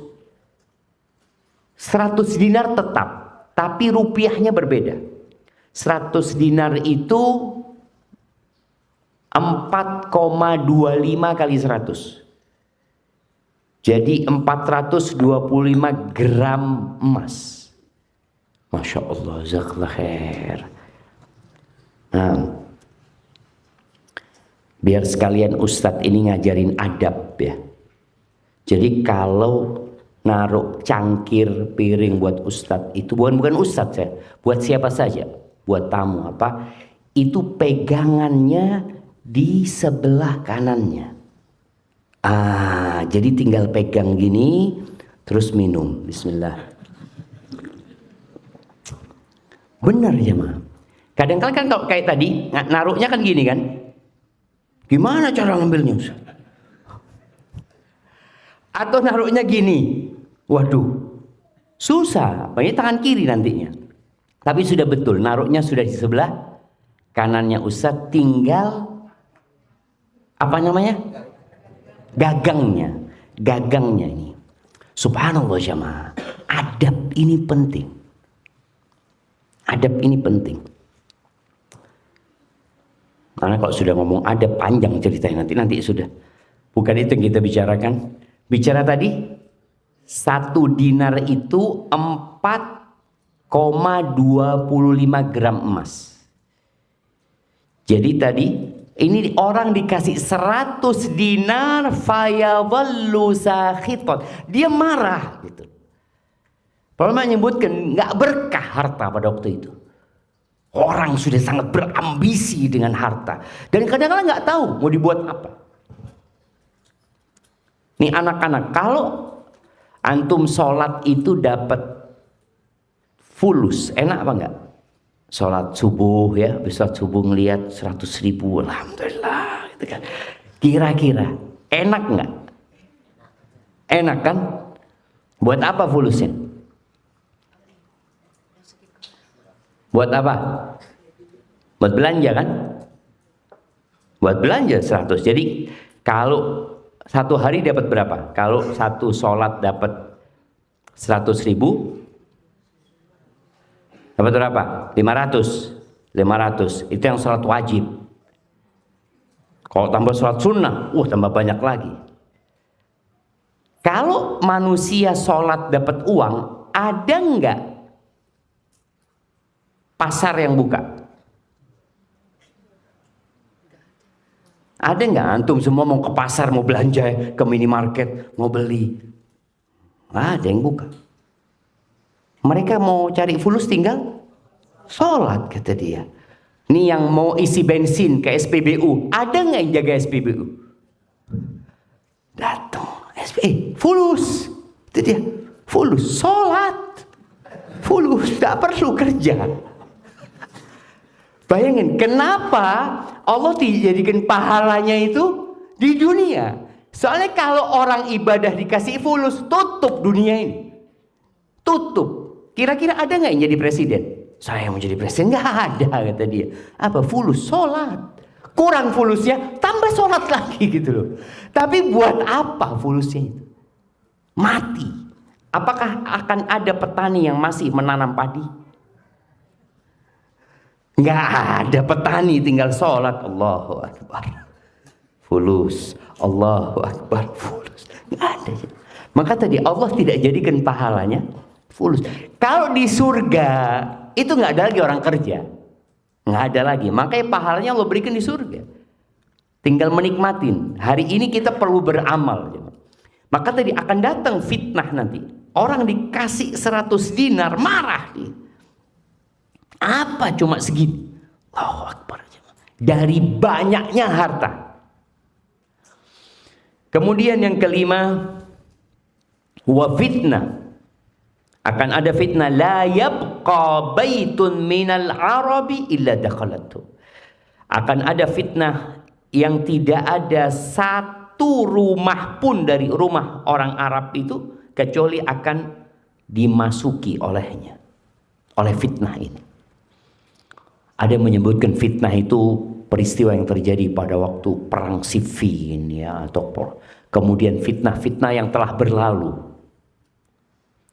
100 dinar tetap, tapi rupiahnya berbeda. 100 dinar itu 4,25 kali 100. Jadi 425 gram emas. Masya Allah, jazakallah khair. Nah, biar sekalian Ustadz ini ngajarin adab ya. Jadi kalau naruh cangkir piring buat Ustadz itu bukan Ustadz ya, buat siapa saja, buat tamu apa, itu pegangannya di sebelah kanannya. Jadi tinggal pegang gini, terus minum. Bismillah. Benar ya mah. Kadang-kadang kan kalau kayak tadi naruhnya kan gini kan. Gimana cara ngambilnya? Atau naruhnya gini. Waduh. Susah. Banyak tangan kiri nantinya. Tapi sudah betul. Naruhnya sudah di sebelah kanannya Ustadz. Tinggal apa namanya? Gagangnya. Gagangnya ini. Subhanallah jamaah. Adab ini penting. Adab ini penting. Karena kalau sudah ngomong adab panjang ceritanya nanti sudah. Bukan itu yang kita bicarakan. Bicara tadi 1 dinar itu 4,25 gram emas. Jadi tadi ini orang dikasih 100 dinar fayadhallu sakhitan. Dia marah gitu. Ulama menyebutkan nggak berkah harta pada waktu itu. Orang sudah sangat berambisi dengan harta dan kadang-kadang nggak tahu mau dibuat apa. Nih anak-anak, kalau antum sholat itu dapat fulus, enak apa enggak? Sholat subuh ya, bisa subuh ngelihat 100.000, alhamdulillah gitu kan. Kira-kira enak nggak? Enak kan? Buat apa fulusnya? Buat apa? Buat belanja kan? buat belanja 100. Jadi kalau satu hari dapat berapa? Kalau satu sholat dapat 100.000, dapat berapa? 500. Itu yang sholat wajib. Kalau tambah sholat sunnah, tambah banyak lagi. Kalau manusia sholat dapat uang, ada nggak pasar yang buka? Ada nggak antum semua mau ke pasar, mau belanja, ke minimarket, mau beli? Ada yang buka. Mereka mau cari fulus tinggal sholat, kata dia. Ini yang mau isi bensin ke SPBU, ada nggak yang jaga SPBU? Datang fulus, itu dia, fulus sholat, fulus, tak perlu kerja. Bayangin, kenapa Allah dijadikan pahalanya itu di dunia? Soalnya kalau orang ibadah dikasih fulus, tutup dunia ini. Tutup. Kira-kira ada nggak yang jadi presiden? Saya mau jadi presiden, nggak ada, kata dia. Apa? Fulus, sholat. Kurang fulusnya, tambah sholat lagi gitu loh. Tapi buat apa fulusnya itu? Mati. Apakah akan ada petani yang masih menanam padi? Nggak ada petani, tinggal sholat. Allahu Akbar, fulus. Allahu Akbar, fulus. Nggak ada. Maka tadi Allah tidak jadikan pahalanya fulus. Kalau di surga itu nggak ada lagi orang kerja, nggak ada lagi. Makanya pahalanya Allah berikan di surga. Tinggal menikmatin. Hari ini kita perlu beramal. Maka tadi akan datang fitnah nanti. Orang dikasih 100 dinar marah dia. Apa cuma segini? Allahu Akbar. Dari banyaknya harta. Kemudian yang kelima, wa fitnah. Akan ada fitnah, la yabqa baitun minal arabi illa dakhalatu. Akan ada fitnah yang tidak ada satu rumah pun dari rumah orang Arab itu kecuali akan dimasuki olehnya, oleh fitnah ini. Ada yang menyebutkan fitnah itu peristiwa yang terjadi pada waktu perang Siffin, ya, atau kemudian fitnah-fitnah yang telah berlalu.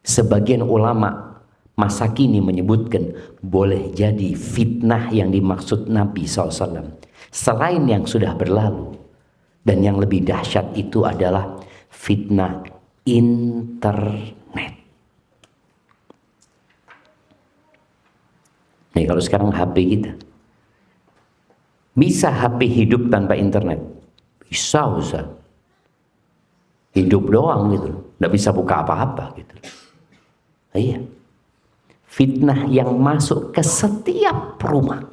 Sebagian ulama masa kini menyebutkan boleh jadi fitnah yang dimaksud Nabi SAW selain yang sudah berlalu, dan yang lebih dahsyat itu adalah fitnah internet. Nih kalau sekarang HP kita, bisa HP hidup tanpa internet? Bisa, Ustaz. Hidup doang gitu, nggak bisa buka apa-apa gitu. Iya. Fitnah yang masuk ke setiap rumah.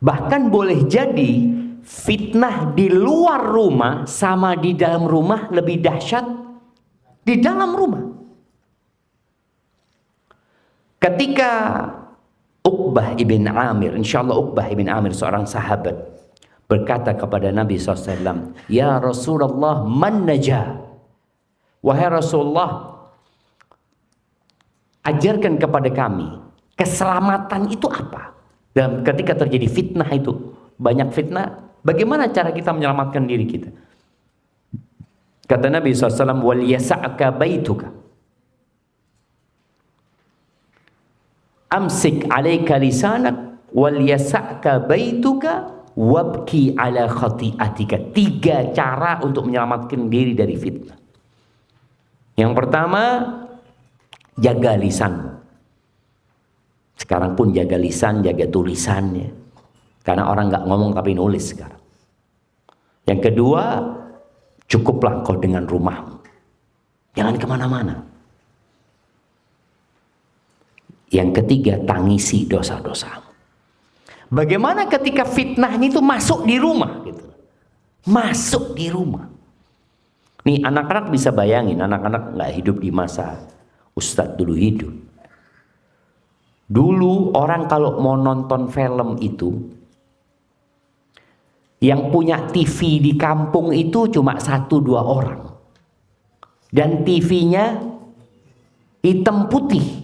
Bahkan boleh jadi fitnah di luar rumah sama di dalam rumah lebih dahsyat di dalam rumah. Ketika Uqbah ibn Amir, insya Allah Uqbah ibn Amir seorang sahabat, berkata kepada Nabi SAW, ya Rasulullah, man najah? Wahai Rasulullah, ajarkan kepada kami, keselamatan itu apa? Dan ketika terjadi fitnah itu, banyak fitnah, bagaimana cara kita menyelamatkan diri kita? Kata Nabi SAW, wal yasa'ka baituka. Amsik alaika lisanak wal yasa'ka baituka wabki ala khati'atika. 3 cara untuk menyelamatkan diri dari fitnah. Yang pertama, jaga lisan. Sekarang pun jaga lisan, jaga tulisannya. Karena orang nggak ngomong tapi nulis sekarang. Yang kedua, cukuplah kau dengan rumahmu. Jangan kemana-mana. Yang ketiga, tangisi dosa-dosamu. Bagaimana ketika fitnahnya itu masuk di rumah gitu. Masuk di rumah. Nih anak-anak bisa bayangin, anak-anak nggak hidup di masa Ustadz dulu hidup. Dulu orang kalau mau nonton film itu, yang punya TV di kampung itu cuma 1-2 orang. Dan TV-nya hitam putih.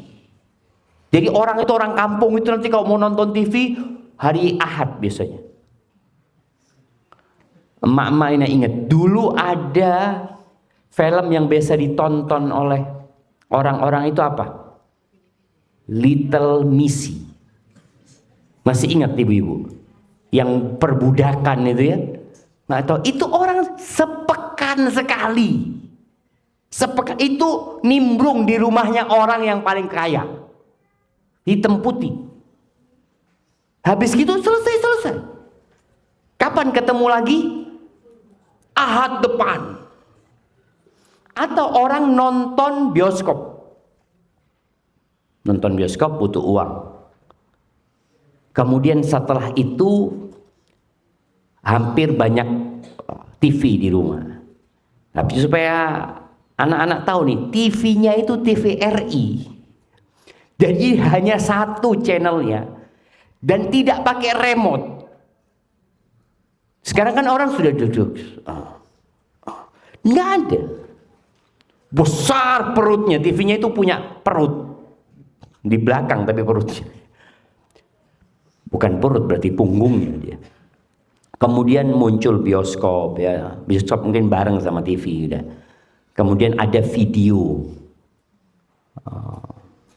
Jadi orang itu, orang kampung itu nanti kalau mau nonton TV hari Ahad biasanya. Emak-emak ini ingat, dulu ada film yang biasa ditonton oleh orang-orang itu apa? Little Missy. Masih ingat ibu-ibu? Yang perbudakan itu ya? Nggak tahu, itu orang sepekan sekali. Sepekan itu nimbrung di rumahnya orang yang paling kaya. Hitam putih. Habis gitu selesai. Kapan ketemu lagi? Ahad depan. Atau orang nonton bioskop. Nonton bioskop butuh uang. Kemudian setelah itu hampir banyak TV di rumah. Tapi supaya anak-anak tahu nih, TV-nya itu TVRI. Jadi hanya satu channelnya dan tidak pakai remote. Sekarang kan orang sudah duduk, nggak ada. Besar perutnya, TV-nya itu punya perut di belakang tapi perutnya. Bukan perut, berarti punggungnya dia. Kemudian muncul bioskop ya, bioskop mungkin bareng sama TV udah. Kemudian ada video,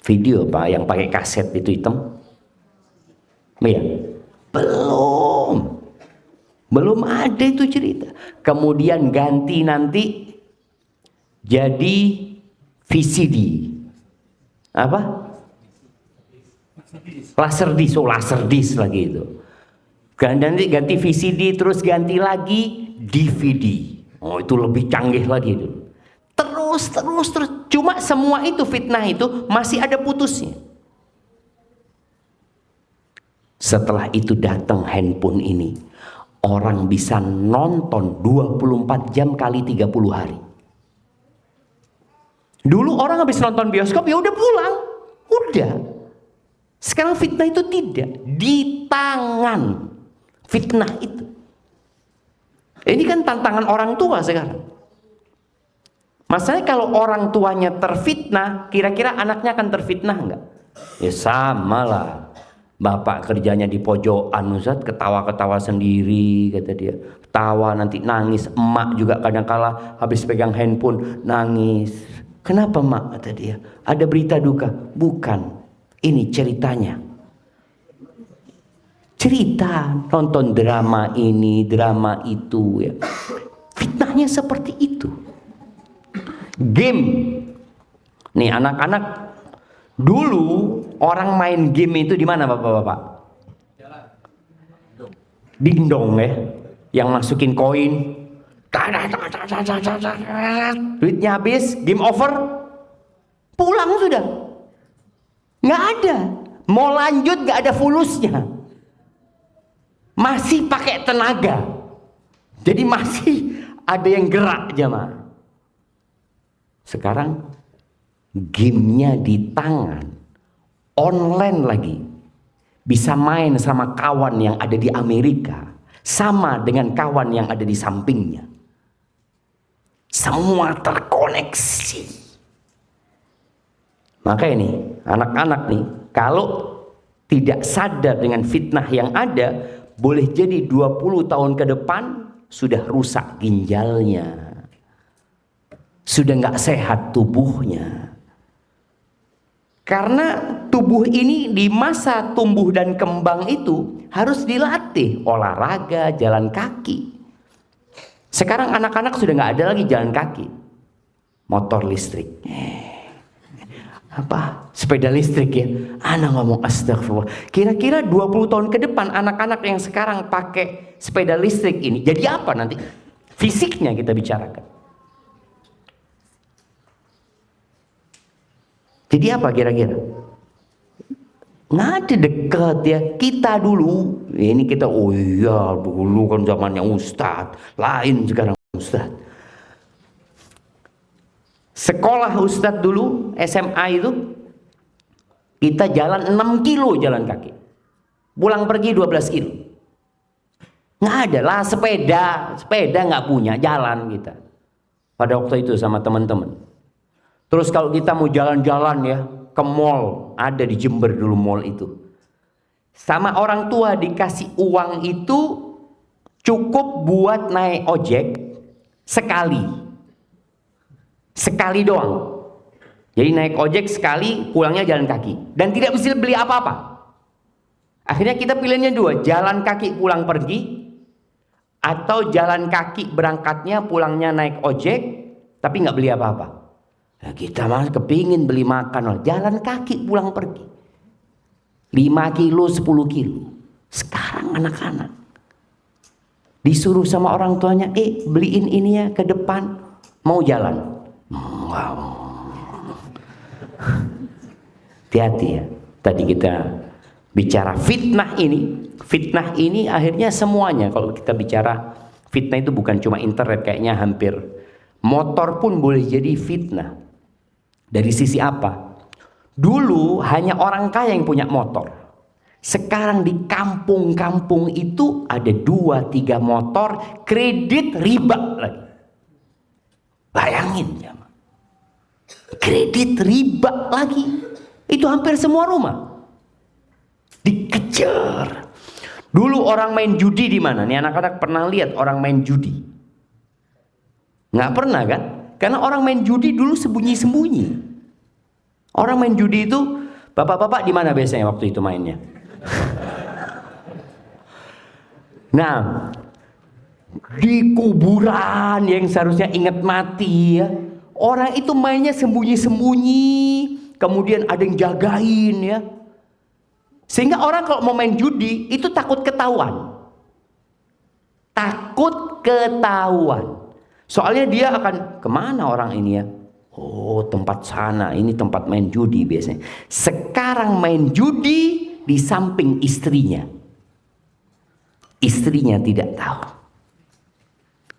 video apa yang pakai kaset itu hitam? Ya, belum ada itu cerita. Kemudian ganti nanti jadi VCD, apa? Laserdisc lagi itu. Nanti ganti VCD, terus ganti lagi DVD. Oh, itu lebih canggih lagi itu. Terus. Cuma semua itu fitnah itu masih ada putusnya. Setelah itu datang handphone ini. Orang bisa nonton 24 jam kali 30 hari. Dulu orang habis nonton bioskop ya udah pulang. Udah. Sekarang fitnah itu tidak. Di tangan. Fitnah itu. Ini kan tantangan orang tua sekarang. Masalahnya kalau orang tuanya terfitnah, kira-kira anaknya akan terfitnah enggak? Ya sama lah. Bapak kerjanya di pojokan, Ustaz, ketawa-ketawa sendiri, kata dia. Ketawa nanti nangis. Emak juga kadang-kala habis pegang handphone nangis. Kenapa mak? Kata dia. Ada berita duka? Bukan. Ini ceritanya. Cerita, nonton drama ini, drama itu ya. Fitnahnya seperti itu. Game. Nih anak-anak, dulu orang main game itu di mana Bapak-bapak? Dingdong ya. Yang masukin koin. Duitnya habis, game over. Pulang sudah. Nggak ada. Mau lanjut nggak ada fulusnya. Masih pakai tenaga. Jadi masih ada yang gerak jemaah. Sekarang gamenya di tangan. Online lagi. Bisa main sama kawan yang ada di Amerika. Sama dengan kawan yang ada di sampingnya. Semua terkoneksi. Maka ini anak-anak nih, kalau tidak sadar dengan fitnah yang ada, boleh jadi 20 tahun ke depan sudah rusak ginjalnya, sudah nggak sehat tubuhnya. Karena tubuh ini di masa tumbuh dan kembang itu harus dilatih olahraga, jalan kaki. Sekarang anak-anak sudah nggak ada lagi jalan kaki, motor listrik. Apa? Sepeda listrik ya. Anak ngomong astagfirullah. Kira-kira 20 tahun ke depan anak-anak yang sekarang pakai sepeda listrik ini jadi apa nanti? Fisiknya kita bicarakan. Jadi apa kira-kira? Nggak ada dekat ya. Kita dulu, ini kita, oh iya dulu kan zamannya Ustadz. Lain sekarang Ustadz. Sekolah Ustadz dulu, SMA itu, kita jalan 6 kilo jalan kaki. Pulang pergi 12 kilo. Nggak ada lah sepeda nggak punya, jalan kita. Pada waktu itu sama teman-teman. Terus kalau kita mau jalan-jalan ya, ke mall, ada di Jember dulu mall itu. Sama orang tua dikasih uang itu cukup buat naik ojek sekali doang. Jadi naik ojek sekali, pulangnya jalan kaki dan tidak bisa beli apa-apa. Akhirnya kita pilihannya dua, jalan kaki pulang pergi atau jalan kaki berangkatnya, pulangnya naik ojek tapi nggak beli apa-apa. Nah, kita mah kepingin beli makan, jalan kaki pulang pergi 5 kilo 10 kilo. Sekarang anak-anak disuruh sama orang tuanya, beliin ini ya ke depan, mau jalan. Wow. Hati-hati ya. Tadi kita bicara fitnah ini akhirnya semuanya, kalau kita bicara fitnah itu bukan cuma internet, kayaknya hampir motor pun boleh jadi fitnah. Dari sisi apa? Dulu hanya orang kaya yang punya motor. Sekarang di kampung-kampung itu ada 2-3 motor, kredit riba lagi. Bayangin ya, kredit riba lagi. Itu hampir semua rumah dikejar. Dulu orang main judi di mana? Nih anak-anak pernah lihat orang main judi? Nggak pernah kan? Karena orang main judi dulu sembunyi-sembunyi. Orang main judi itu, bapak-bapak di mana biasanya waktu itu mainnya? Nah, di kuburan yang seharusnya ingat mati ya. Orang itu mainnya sembunyi-sembunyi, kemudian ada yang jagain ya. Sehingga orang kalau mau main judi itu takut ketahuan. Takut ketahuan. Soalnya dia akan, kemana orang ini ya? Oh, tempat sana, ini tempat main judi biasanya. Sekarang main judi di samping istrinya. Istrinya tidak tahu.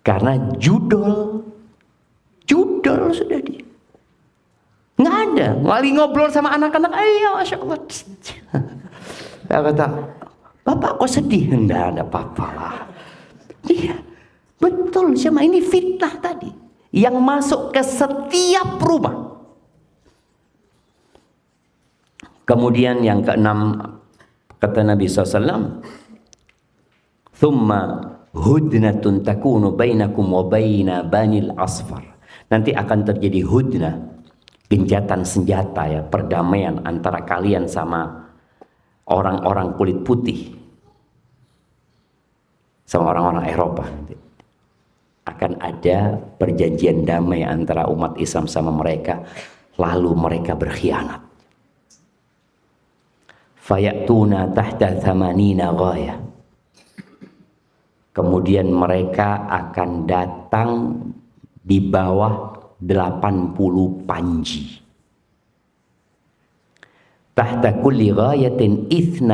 Karena judul sudah dia. Nggak ada. Lagi ngobrol sama anak-anak, ayo, Masya Allah. Dia kata, Bapak kok sedih? Nggak ada apa-apa lah. Iya, betul, sama ini fitnah tadi yang masuk ke setiap rumah. Kemudian yang keenam, kata Nabi SAW, thumma hudnatun takunu bainakum wa baina banil asfar. Nanti akan terjadi hudnah, gencatan senjata ya, perdamaian antara kalian sama orang-orang kulit putih, sama orang-orang Eropa. Nanti akan ada perjanjian damai antara umat Islam sama mereka, lalu mereka berkhianat. Fayatuna tahta thamanina ghaya. Kemudian mereka akan datang di bawah 80 panji. Tahta kulli ghayatin 12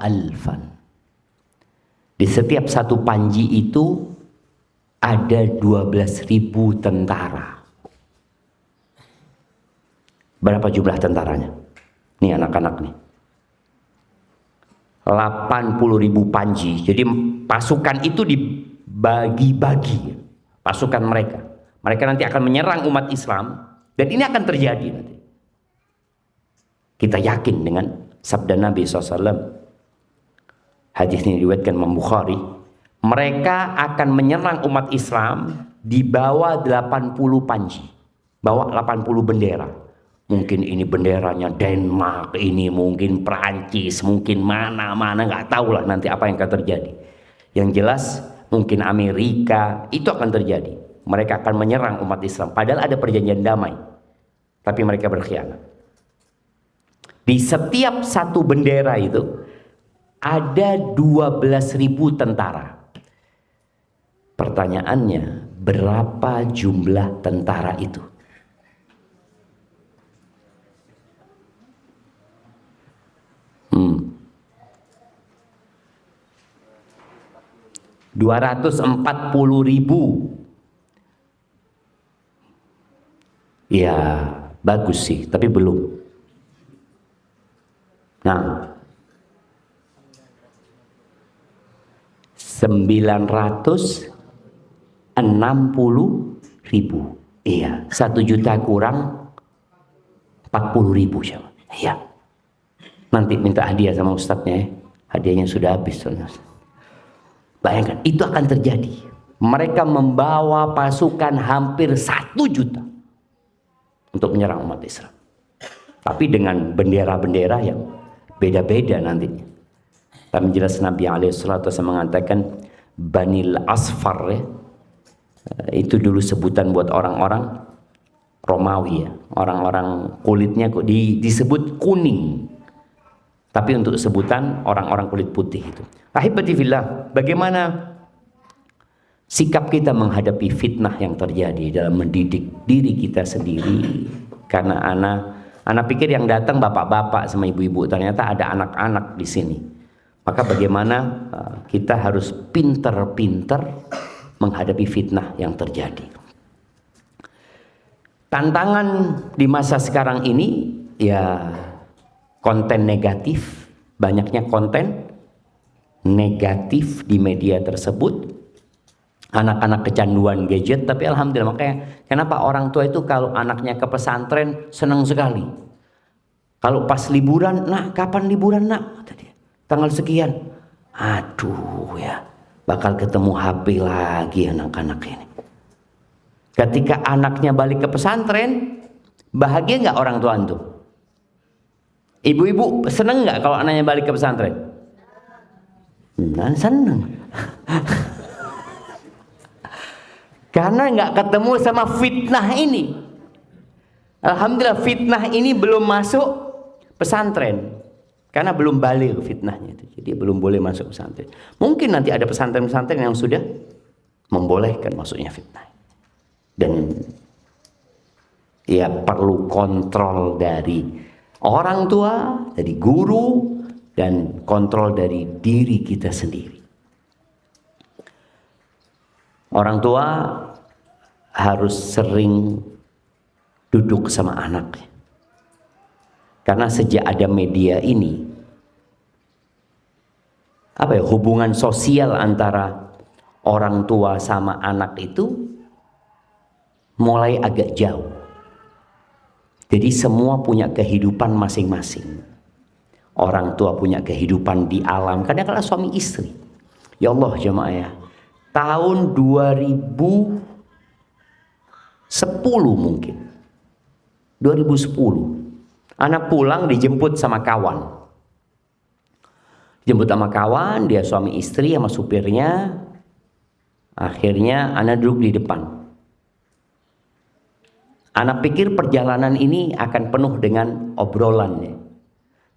alfan. Di setiap satu panji itu ada 12.000 tentara. Berapa jumlah tentaranya? Nih anak-anak nih. 80.000 panji. Jadi pasukan itu dibagi-bagi. Pasukan mereka. Mereka nanti akan menyerang umat Islam. Dan ini akan terjadi nanti. Kita yakin dengan sabda Nabi SAW. Hadis ini diriwayatkan Imam Bukhari. Mereka akan menyerang umat Islam di bawah 80 panji. Bawa 80 bendera. Mungkin ini benderanya Denmark, ini mungkin Perancis, mungkin mana-mana, nggak tahu lah nanti apa yang akan terjadi. Yang jelas mungkin Amerika, itu akan terjadi. Mereka akan menyerang umat Islam. Padahal ada perjanjian damai. Tapi mereka berkhianat. Di setiap satu bendera itu ada 12.000 tentara. Pertanyaannya, berapa jumlah tentara itu? 240.000. Ya, bagus sih, tapi belum. Nah, 960.000. Iya, 1 juta kurang 40.000 siapa? Iya. Nanti minta hadiah sama ustadznya ya. Hadiahnya sudah habis. Bayangkan, itu akan terjadi. Mereka membawa pasukan hampir 1 juta untuk menyerang umat Islam. Tapi dengan bendera-bendera yang beda-beda nantinya. Tapi jelas Nabi SAW mengatakan Banil Asfar ya. Itu dulu sebutan buat orang-orang Romawi ya. Orang-orang kulitnya kok disebut kuning. Tapi untuk sebutan orang-orang kulit putih itu. Ahibati fillah, bagaimana sikap kita menghadapi fitnah yang terjadi dalam mendidik diri kita sendiri? Karena anak pikir yang datang bapak-bapak sama ibu-ibu, ternyata ada anak-anak di sini. Maka bagaimana kita harus pinter-pinter menghadapi fitnah yang terjadi. Tantangan di masa sekarang ini ya konten negatif, banyaknya konten negatif di media tersebut. Anak-anak kecanduan gadget, tapi alhamdulillah, makanya kenapa orang tua itu kalau anaknya ke pesantren senang sekali. Kalau pas liburan, nak kapan liburan nak? Kata dia, tanggal sekian. Aduh ya, bakal ketemu HP lagi anak-anak ini. Ketika anaknya balik ke pesantren, bahagia nggak orang tua antum? Ibu-ibu seneng nggak kalau anaknya balik ke pesantren? Nah, seneng. Karena nggak ketemu sama fitnah ini. Alhamdulillah fitnah ini belum masuk pesantren. Karena belum balik fitnahnya itu. Jadi belum boleh masuk pesantren. Mungkin nanti ada pesantren-pesantren yang sudah membolehkan masuknya fitnah. Dan ya perlu kontrol dari orang tua, dari guru, dan kontrol dari diri kita sendiri. Orang tua harus sering duduk sama anaknya. Karena sejak ada media ini, hubungan sosial antara orang tua sama anak itu mulai agak jauh. Jadi semua punya kehidupan masing-masing. Orang tua punya kehidupan di alam, kadang-kadang suami istri. Ya Allah jemaah ya. Tahun 2010 mungkin 2010 anak pulang dijemput sama kawan, dia suami istri sama supirnya. Akhirnya anak duduk di depan. Anak pikir perjalanan ini akan penuh dengan obrolan.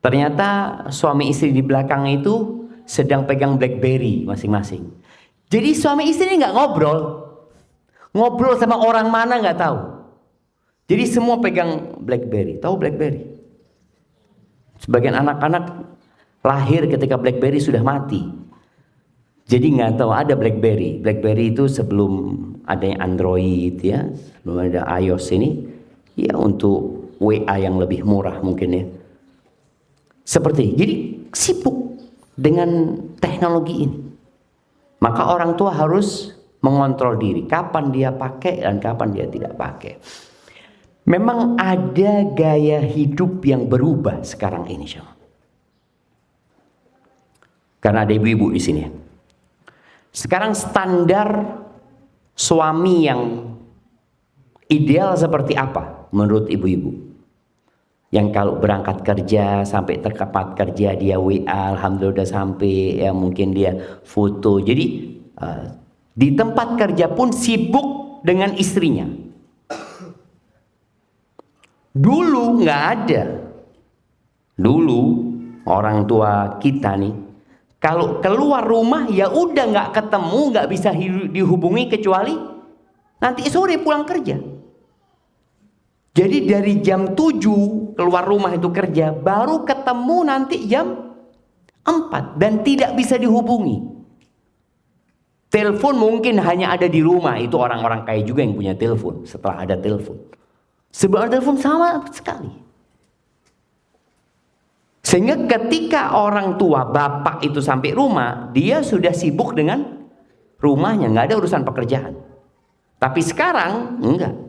Ternyata suami istri di belakang itu sedang pegang BlackBerry masing-masing. Jadi suami istri ini nggak ngobrol sama orang mana nggak tahu. Jadi semua pegang BlackBerry. Tahu BlackBerry? Sebagian anak-anak lahir ketika BlackBerry sudah mati. Jadi nggak tahu ada BlackBerry. BlackBerry itu sebelum adanya Android ya, sebelum ada iOS ini, ya untuk WA yang lebih murah mungkin ya. Seperti jadi sibuk dengan teknologi ini. Maka orang tua harus mengontrol diri, kapan dia pakai dan kapan dia tidak pakai. Memang ada gaya hidup yang berubah sekarang ini, karena ada ibu-ibu di sini. Sekarang standar suami yang ideal seperti apa menurut ibu-ibu? Yang kalau berangkat kerja sampai tempat kerja dia WA, alhamdulillah udah sampai, ya mungkin dia foto. Jadi di tempat kerja pun sibuk dengan istrinya. Dulu nggak ada. Dulu orang tua kita nih, kalau keluar rumah ya udah nggak ketemu, nggak bisa dihubungi kecuali nanti sore pulang kerja. Jadi dari jam 7 keluar rumah itu kerja, baru ketemu nanti jam 4 dan tidak bisa dihubungi. Telepon mungkin hanya ada di rumah, itu orang-orang kaya juga yang punya telepon setelah ada telepon. Sebelum ada telepon sama sekali. Sehingga ketika orang tua bapak itu sampai rumah, dia sudah sibuk dengan rumahnya, nggak ada urusan pekerjaan. Tapi sekarang enggak.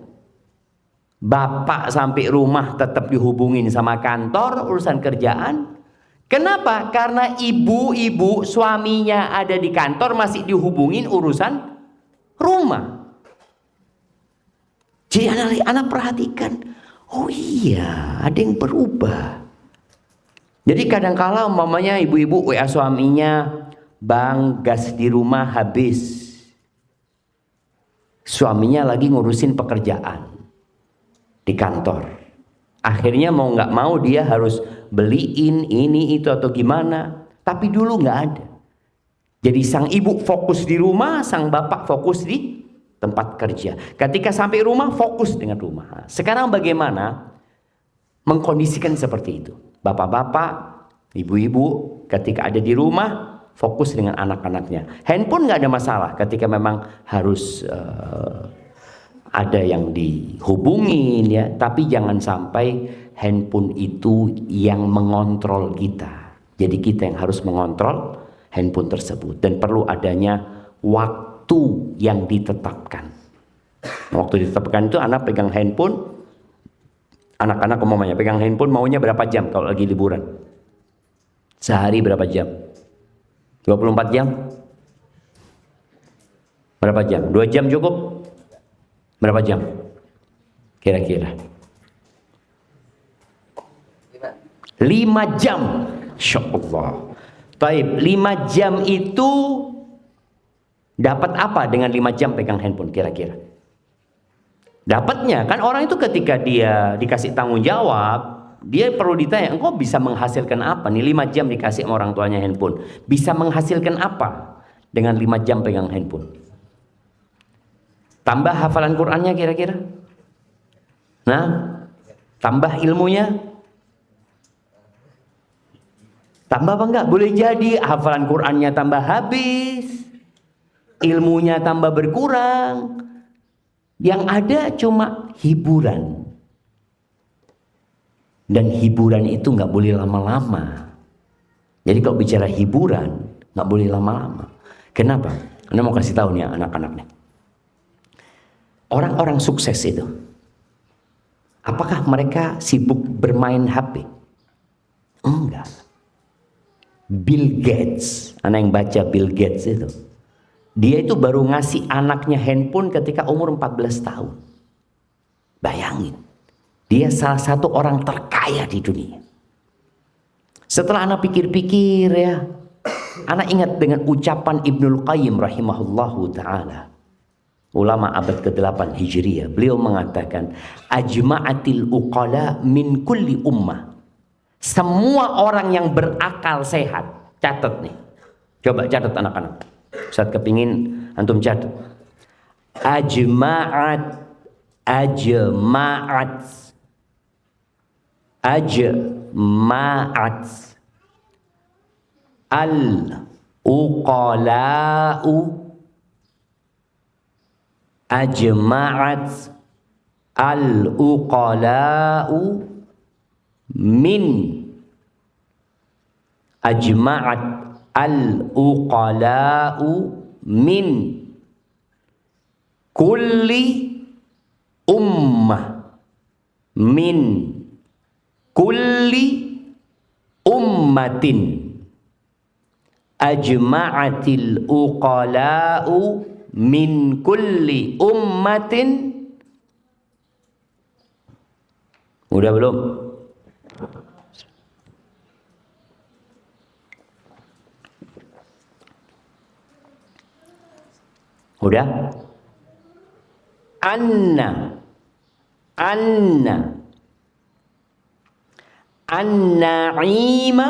Bapak sampai rumah tetap dihubungin sama kantor, urusan kerjaan. Kenapa? Karena ibu-ibu suaminya ada di kantor masih dihubungin urusan rumah. Jadi anak perhatikan, oh iya, ada yang berubah. Jadi kadang-kala umpamanya ibu-ibu WA suaminya, "Bang, gas di rumah habis." Suaminya lagi ngurusin pekerjaan di kantor. Akhirnya mau nggak mau dia harus beliin ini itu atau gimana. Tapi dulu nggak ada. Jadi sang ibu fokus di rumah, sang bapak fokus di tempat kerja. Ketika sampai rumah fokus dengan rumah. Sekarang bagaimana mengkondisikan seperti itu? Bapak-bapak, ibu-ibu ketika ada di rumah fokus dengan anak-anaknya. Handphone nggak ada masalah ketika memang harus ada yang dihubungin ya, tapi jangan sampai handphone itu yang mengontrol kita. Jadi kita yang harus mengontrol handphone tersebut dan perlu adanya waktu yang ditetapkan. Waktu ditetapkan itu anak pegang handphone, anak-anak umumnya pegang handphone maunya berapa jam kalau lagi liburan? Sehari berapa jam? 24 jam? Berapa jam? 2 jam cukup? Berapa jam? Kira-kira 5 jam. Insyaallah. Baik, 5 jam itu dapat apa dengan 5 jam pegang handphone kira-kira? Dapatnya kan orang itu ketika dia dikasih tanggung jawab, dia perlu ditanya, engkau bisa menghasilkan apa nih 5 jam dikasih sama orang tuanya handphone? Bisa menghasilkan apa dengan 5 jam pegang handphone? Tambah hafalan Qur'annya kira-kira? Nah, tambah ilmunya? Tambah apa enggak? Boleh jadi hafalan Qur'annya tambah habis, ilmunya tambah berkurang. Yang ada cuma hiburan. Dan hiburan itu nggak boleh lama-lama. Jadi kalau bicara hiburan nggak boleh lama-lama. Kenapa? Anda mau kasih tahu nih anak-anaknya. Orang-orang sukses itu, apakah mereka sibuk bermain HP? Enggak. Bill Gates, anak yang baca Bill Gates itu, dia itu baru ngasih anaknya handphone ketika umur 14 tahun. Bayangin, dia salah satu orang terkaya di dunia. Setelah anak pikir-pikir ya, anak ingat dengan ucapan Ibnul Qayyim rahimahullahu ta'ala, ulama abad ke-8 Hijriyah. Beliau mengatakan, ajma'atil uqala min kulli ummah. Semua orang yang berakal sehat. Catat nih. Coba catat anak-anak. Ustaz kepingin antum catat. Ajma'at al-uqala'u ajma'at al-uqala'u min ajma'at al-uqala'u min kulli ummah min kulli ummatin ajma'atil uqala'u min kulli ummatin. Udah belum? Udah? Anna an-na'ima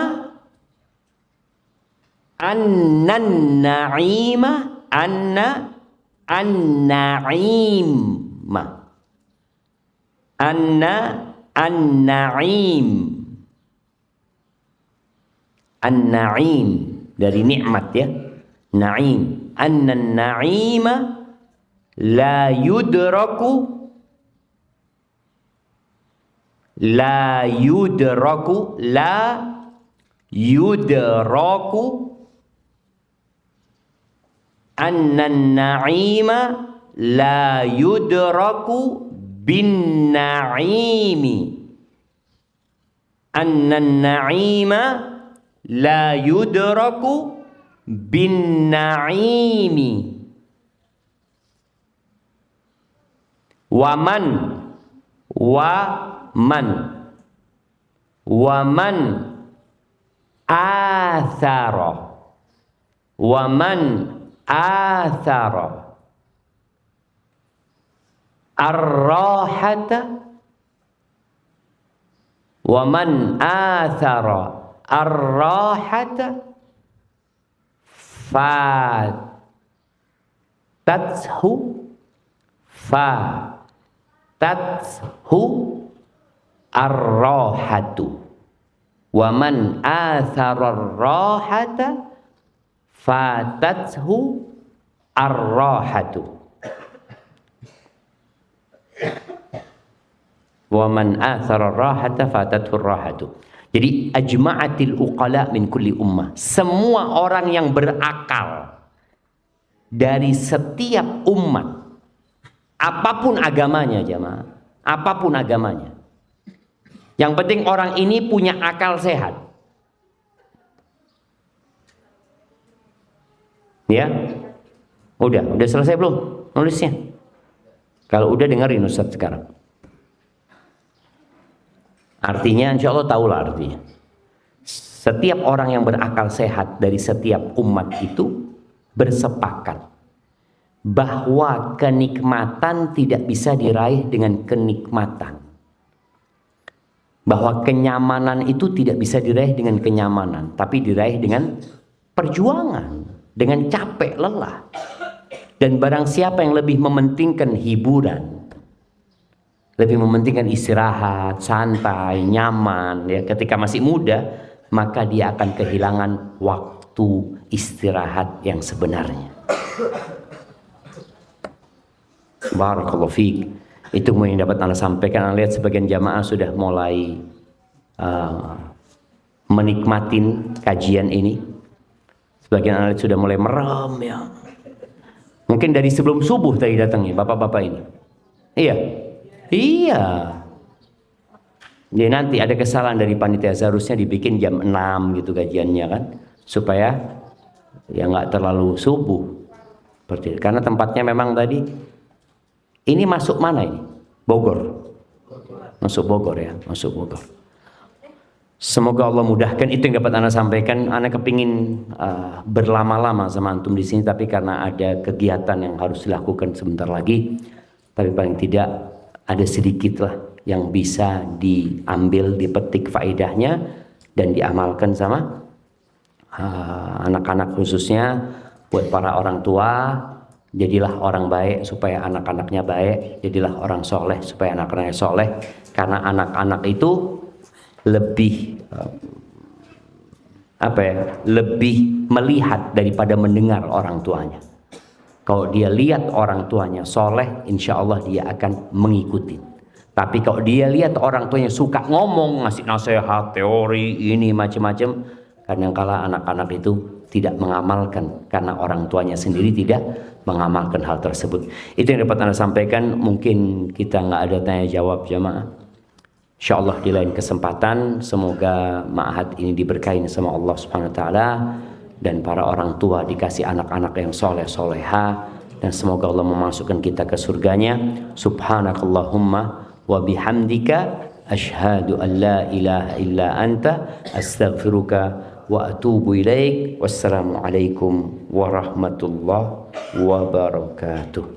an-na'ima an-na'ima an-na'im an-na'im dari nikmat ya, na'im. An-na'ima la yudraku an-na'ima la yudraku bin na'imi. An-na'ima la yudraku bin na'imi. Waman athara ar-rahata fatathu ar-rahatu. Wa man athara ar-rahata fatathu ar-rahatu. Wa man athara ar-rahata fatathu ar-rahatu. Jadi ajma'atil uqala min kulli ummah. Semua orang yang berakal dari setiap umat, apapun agamanya jemaah, apapun agamanya. Yang penting orang ini punya akal sehat. Ya, udah selesai belum nulisnya? Kalau udah dengerin Ustaz sekarang. Artinya insya Allah tahulah artinya. Setiap orang yang berakal sehat dari setiap umat itu bersepakat bahwa kenikmatan tidak bisa diraih dengan kenikmatan. Bahwa kenyamanan itu tidak bisa diraih dengan kenyamanan, tapi diraih dengan perjuangan, dengan capek, lelah. Dan barang siapa yang lebih mementingkan hiburan, lebih mementingkan istirahat, santai, nyaman, ya ketika masih muda, maka dia akan kehilangan waktu istirahat yang sebenarnya. Barakallahu fiik. Itu yang dapat Anda sampaikan. Anda lihat sebagian jamaah sudah mulai menikmatin kajian ini. Sebagian Anda lihat sudah mulai merem ya. Mungkin dari sebelum subuh tadi datangnya bapak-bapak ini. Iya. Jadi nanti ada kesalahan dari panitia, seharusnya dibikin jam 6 gitu kajiannya kan, supaya ya nggak terlalu subuh. Karena tempatnya memang tadi. Ini masuk mana ini? Bogor. Masuk Bogor ya, masuk Bogor. Semoga Allah mudahkan. Itu yang dapat Anda sampaikan. Anda kepingin berlama-lama sama antum di sini, tapi karena ada kegiatan yang harus dilakukan sebentar lagi. Tapi paling tidak ada sedikit lah yang bisa diambil, dipetik faedahnya dan diamalkan sama anak-anak khususnya. Buat para orang tua, jadilah orang baik supaya anak-anaknya baik. Jadilah orang soleh supaya anak-anaknya soleh. Karena anak-anak itu lebih lebih melihat daripada mendengar orang tuanya. Kalau dia lihat orang tuanya soleh, insya Allah dia akan mengikuti. Tapi kalau dia lihat orang tuanya suka ngomong, ngasih nasihat, teori, ini macam-macam, kadang-kala anak-anak itu tidak mengamalkan karena orang tuanya sendiri tidak mengamalkan hal tersebut. Itu yang dapat Anda sampaikan. Mungkin kita nggak ada tanya jawab jamaah. Insya Allah di lain kesempatan semoga ma'had ini diberkahi sama Allah Subhanahu Wa Taala dan para orang tua dikasih anak-anak yang soleh soleha, dan semoga Allah memasukkan kita ke surganya. Subhanakallahumma wa bihamdika asyhadu an la ilaha illa anta astaghfiruka wa atubu ilaik. Wassalamualaikum warahmatullahi wabarakatuh.